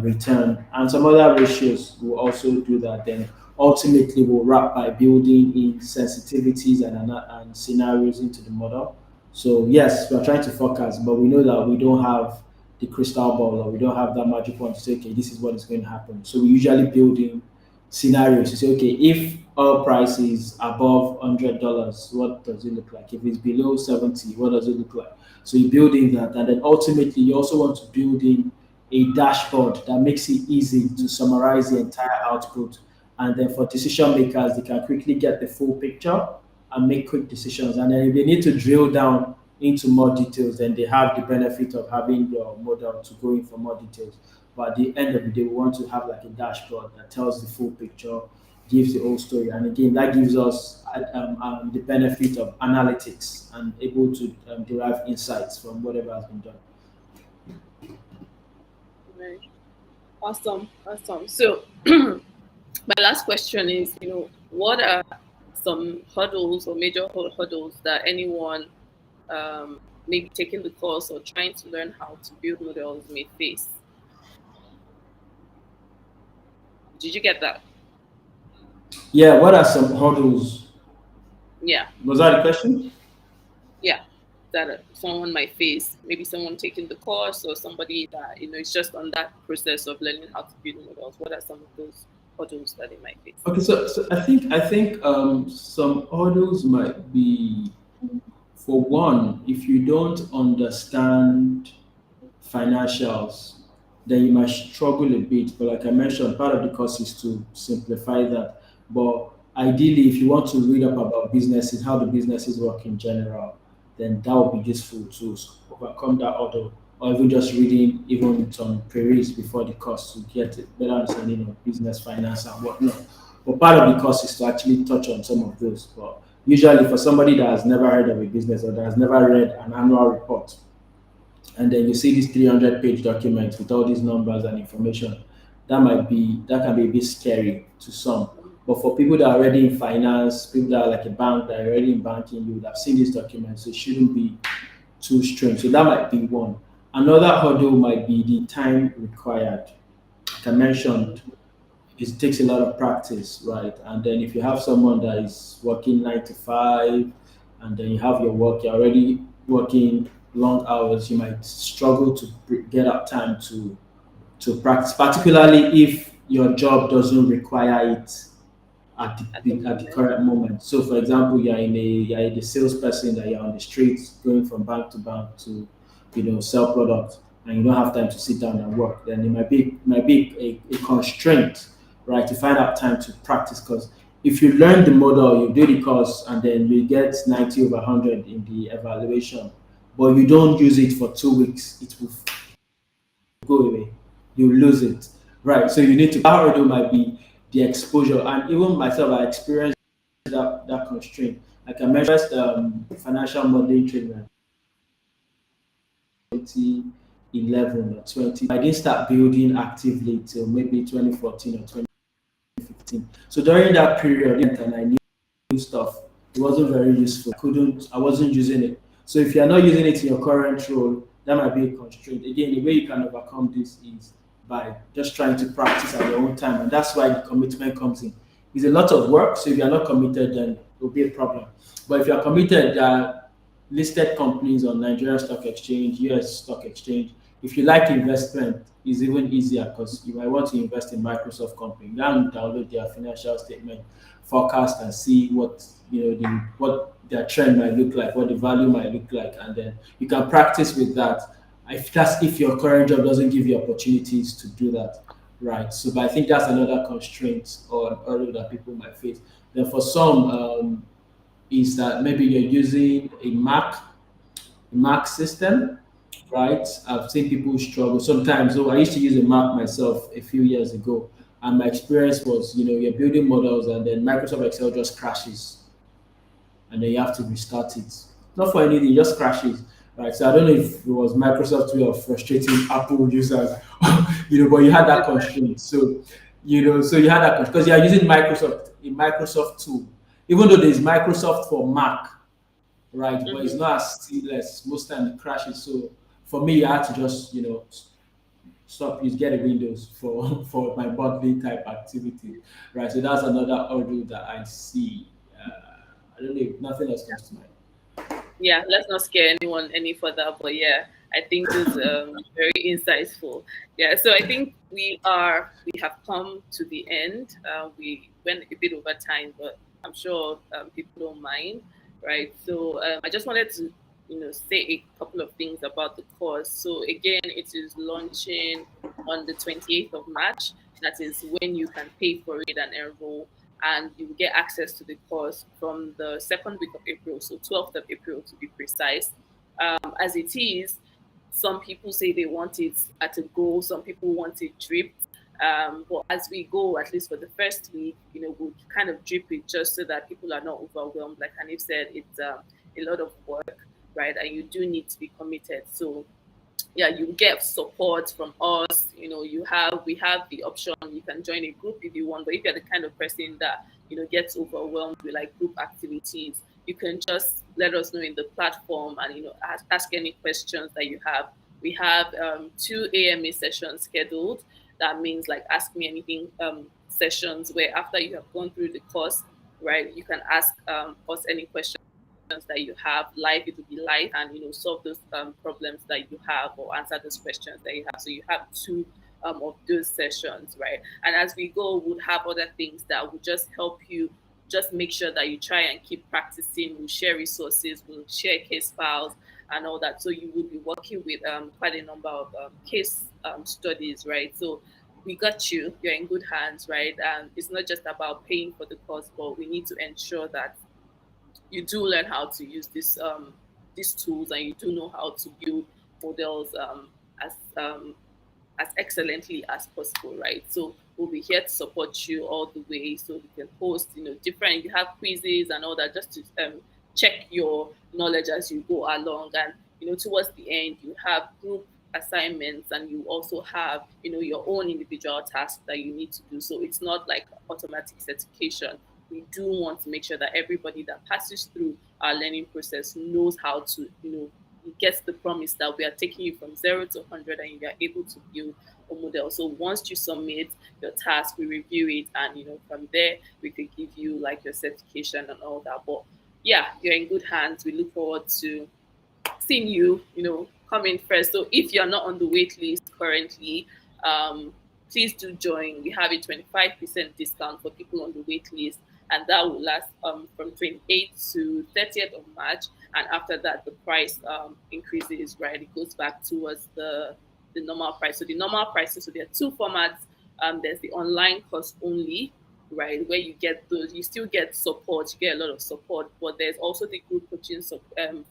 return? And some other ratios will also do that. Then ultimately we'll wrap by building in sensitivities and scenarios into the model. So yes, we are trying to forecast, but we know that we don't have the crystal ball or we don't have that magic wand to say, okay, this is what is going to happen. So we usually build in scenarios to say, okay, if oil price is above $100, what does it look like? If it's below 70, what does it look like? So you build in that, and then ultimately you also want to build in a dashboard that makes it easy to summarize the entire output. And then for decision makers, they can quickly get the full picture and make quick decisions. And then if they need to drill down into more details, then they have the benefit of having your model to go in for more details. But at the end of the day, we want to have like a dashboard that tells the full picture, gives the whole story. And again, that gives us the benefit of analytics and able to derive insights from whatever has been done. Right. Awesome. Awesome. So my last question is, what are some hurdles or major hurdles that anyone maybe taking the course or trying to learn how to build models may face? Did you get that? Yeah, what are some hurdles? Yeah. Was that the question? Yeah. That someone might face, maybe someone taking the course or somebody that, is just on that process of learning how to build models. What are some of those hurdles that they might face? Okay, so I think some hurdles might be, for one, if you don't understand financials, then you might struggle a bit. But like I mentioned, part of the course is to simplify that. But ideally, if you want to read up about businesses, how the businesses work in general, then that would be useful to overcome that hurdle. Or even just reading even some queries before the course to get a better understanding of business finance and whatnot. But part of the course is to actually touch on some of those. But usually for somebody that has never heard of a business or that has never read an annual report, and then you see this 300-page document with all these numbers and information, that can be a bit scary to some. But for people that are already in finance, people that are like a bank that are already in banking, you would have seen these documents, so it shouldn't be too strange. So that might be one. Another hurdle might be the time required. Like I mentioned, it takes a lot of practice, right? And then if you have someone that is working 9 to 5, and then you have your work, you're already working long hours, you might struggle to get up time to practice, particularly if your job doesn't require it At the at the moment? current moment. So, for example, you're a salesperson that you're on the streets going from bank to bank to, sell products, and you don't have time to sit down and work. Then it might be a constraint, right, to find out time to practice. Because if you learn the model, you do the course, and then you get 90/100 in the evaluation, but you don't use it for 2 weeks, it will go away. You lose it. Right. So you need to that hurdle might be the exposure. And even myself, I experienced that constraint. Like I mentioned, financial modeling training 2011 or 20. I didn't start building actively till maybe 2014 or 2015. So during that period, and I knew stuff. It wasn't very useful. I wasn't using it. So if you're not using it in your current role, that might be a constraint. Again, the way you can overcome this is by just trying to practice at your own time. And that's why the commitment comes in. It's a lot of work, so if you're not committed, then it will be a problem. But if you're committed, there are listed companies on Nigerian Stock Exchange, US Stock Exchange. If you like investment, it's even easier because you might want to invest in Microsoft company. You can download their financial statement, forecast, and see what what their trend might look like, what the value might look like, and then you can practice with that. If your current job doesn't give you opportunities to do that, right? So, but I think that's another constraint or hurdle that people might face. Then for some, is that maybe you're using a Mac system, right? I've seen people struggle sometimes. So I used to use a Mac myself a few years ago, and my experience was, you're building models, and then Microsoft Excel just crashes, and then you have to restart it. Not for anything, it just crashes. Right. So I don't know if it was Microsoft way of frustrating Apple users, but you had that constraint. So, so you had that constraint because you are using a Microsoft tool. Even though there's Microsoft for Mac, right? But it's Mhm. not as seamless. Most time it crashes. So for me, I had to just, stop use get a Windows for for my monthly type activity, right? So that's another hurdle that I see. I don't know if nothing else comes to mind. Yeah, let's not scare anyone any further. But yeah, I think this very insightful. Yeah, so I think we have come to the end. We went a bit over time, but I'm sure people don't mind, right? So I just wanted to say a couple of things about the course. So again, it is launching on the 28th of March. That is when you can pay for it and enroll, and you will get access to the course from the second week of April, so 12th of April to be precise. As it is, some people say they want it at a go, some people want it dripped. But as we go, at least for the first week, we'll kind of drip it just so that people are not overwhelmed. Like Hanif said, it's a lot of work, right? And you do need to be committed. So yeah, you get support from us. We have the option. You can join a group if you want, but if you're the kind of person that gets overwhelmed with like group activities, you can just let us know in the platform and ask any questions that you have. We have 2 AMA sessions scheduled. That means like ask me anything sessions where after you have gone through the course, right, you can ask us any questions that you have live. It will be live, and solve those problems that you have or answer those questions that you have. So you have two of those sessions, right? And as we go, we'll have other things that will just help you. Just make sure that you try and keep practicing. We'll share resources, we'll share case files and all that. So you will be working with quite a number of case studies, right? So we got you. You're in good hands, right? And it's not just about paying for the course, but we need to ensure that you do learn how to use these tools, and you do know how to build models as as excellently as possible, right? So we'll be here to support you all the way. So we can post, different. You have quizzes and all that, just to check your knowledge as you go along. And towards the end, you have group assignments, and you also have your own individual tasks that you need to do. So it's not like automatic certification. We do want to make sure that everybody that passes through our learning process knows how to gets the promise that we are taking you from 0 to 100, and you are able to build a model. So once you submit your task, we review it, and from there we could give you like your certification and all that. But yeah, you're in good hands. We look forward to seeing you, come in first. So if you're not on the wait list currently, please do join. We have a 25% discount for people on the wait list, and that will last from 28th to 30th of March. And after that, the price increases, right? It goes back towards the normal price. So the normal prices, so there are two formats. There's the online course only, right, where you get those, you still get support, you get a lot of support, but there's also the group coaching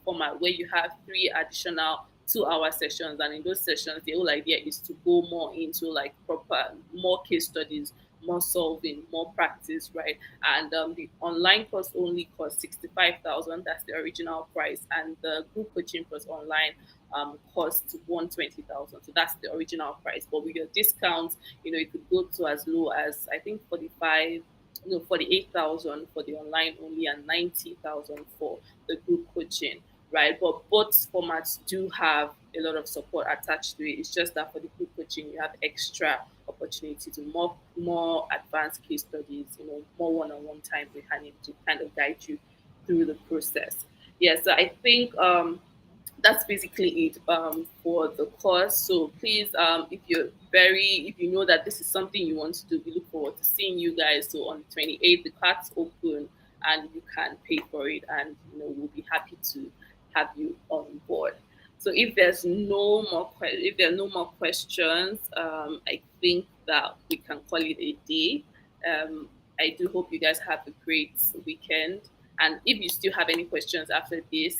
format where you have 3 additional 2-hour sessions, and in those sessions, the whole idea is to go more into like proper, more case studies, more solving, more practice, right? And the online course only costs 65,000. That's the original price, and the group coaching plus online costs 120,000. So that's the original price. But with your discounts, it could go to as low as I think 48,000 for the online only, and 90,000 for the group coaching, right? But both formats do have a lot of support attached to it. It's just that for the group coaching teaching, you have extra opportunity to more advanced case studies, more one-on-one time with Haneef to kind of guide you through the process. Yeah, so I think that's basically it for the course. So please, if you know that this is something you want to do, we look forward to seeing you guys. So on the 28th, the cart's open and you can pay for it, and we'll be happy to have you on board. So if there are no more questions, I think that we can call it a day. Um, I do hope you guys have a great weekend. And if you still have any questions after this,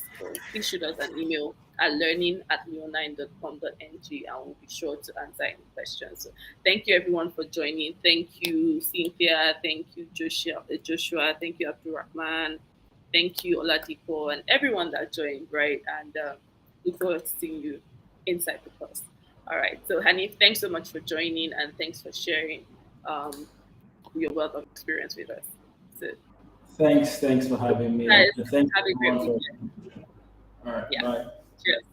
please shoot us an email at learning@neo9.com.ng and we'll be sure to answer any questions. So thank you everyone for joining. Thank you, Cynthia. Thank you, Joshua. Thank you, Abdurrahman. Thank you, Oladipo, and everyone that joined, right? And look forward to seeing you inside the course. All right. So, Hanif, thanks so much for joining and thanks for sharing your wealth of experience with us. So, Thanks for having me, guys, and thanks have a great everyone for. weekend. All right, Yeah. bye. Cheers.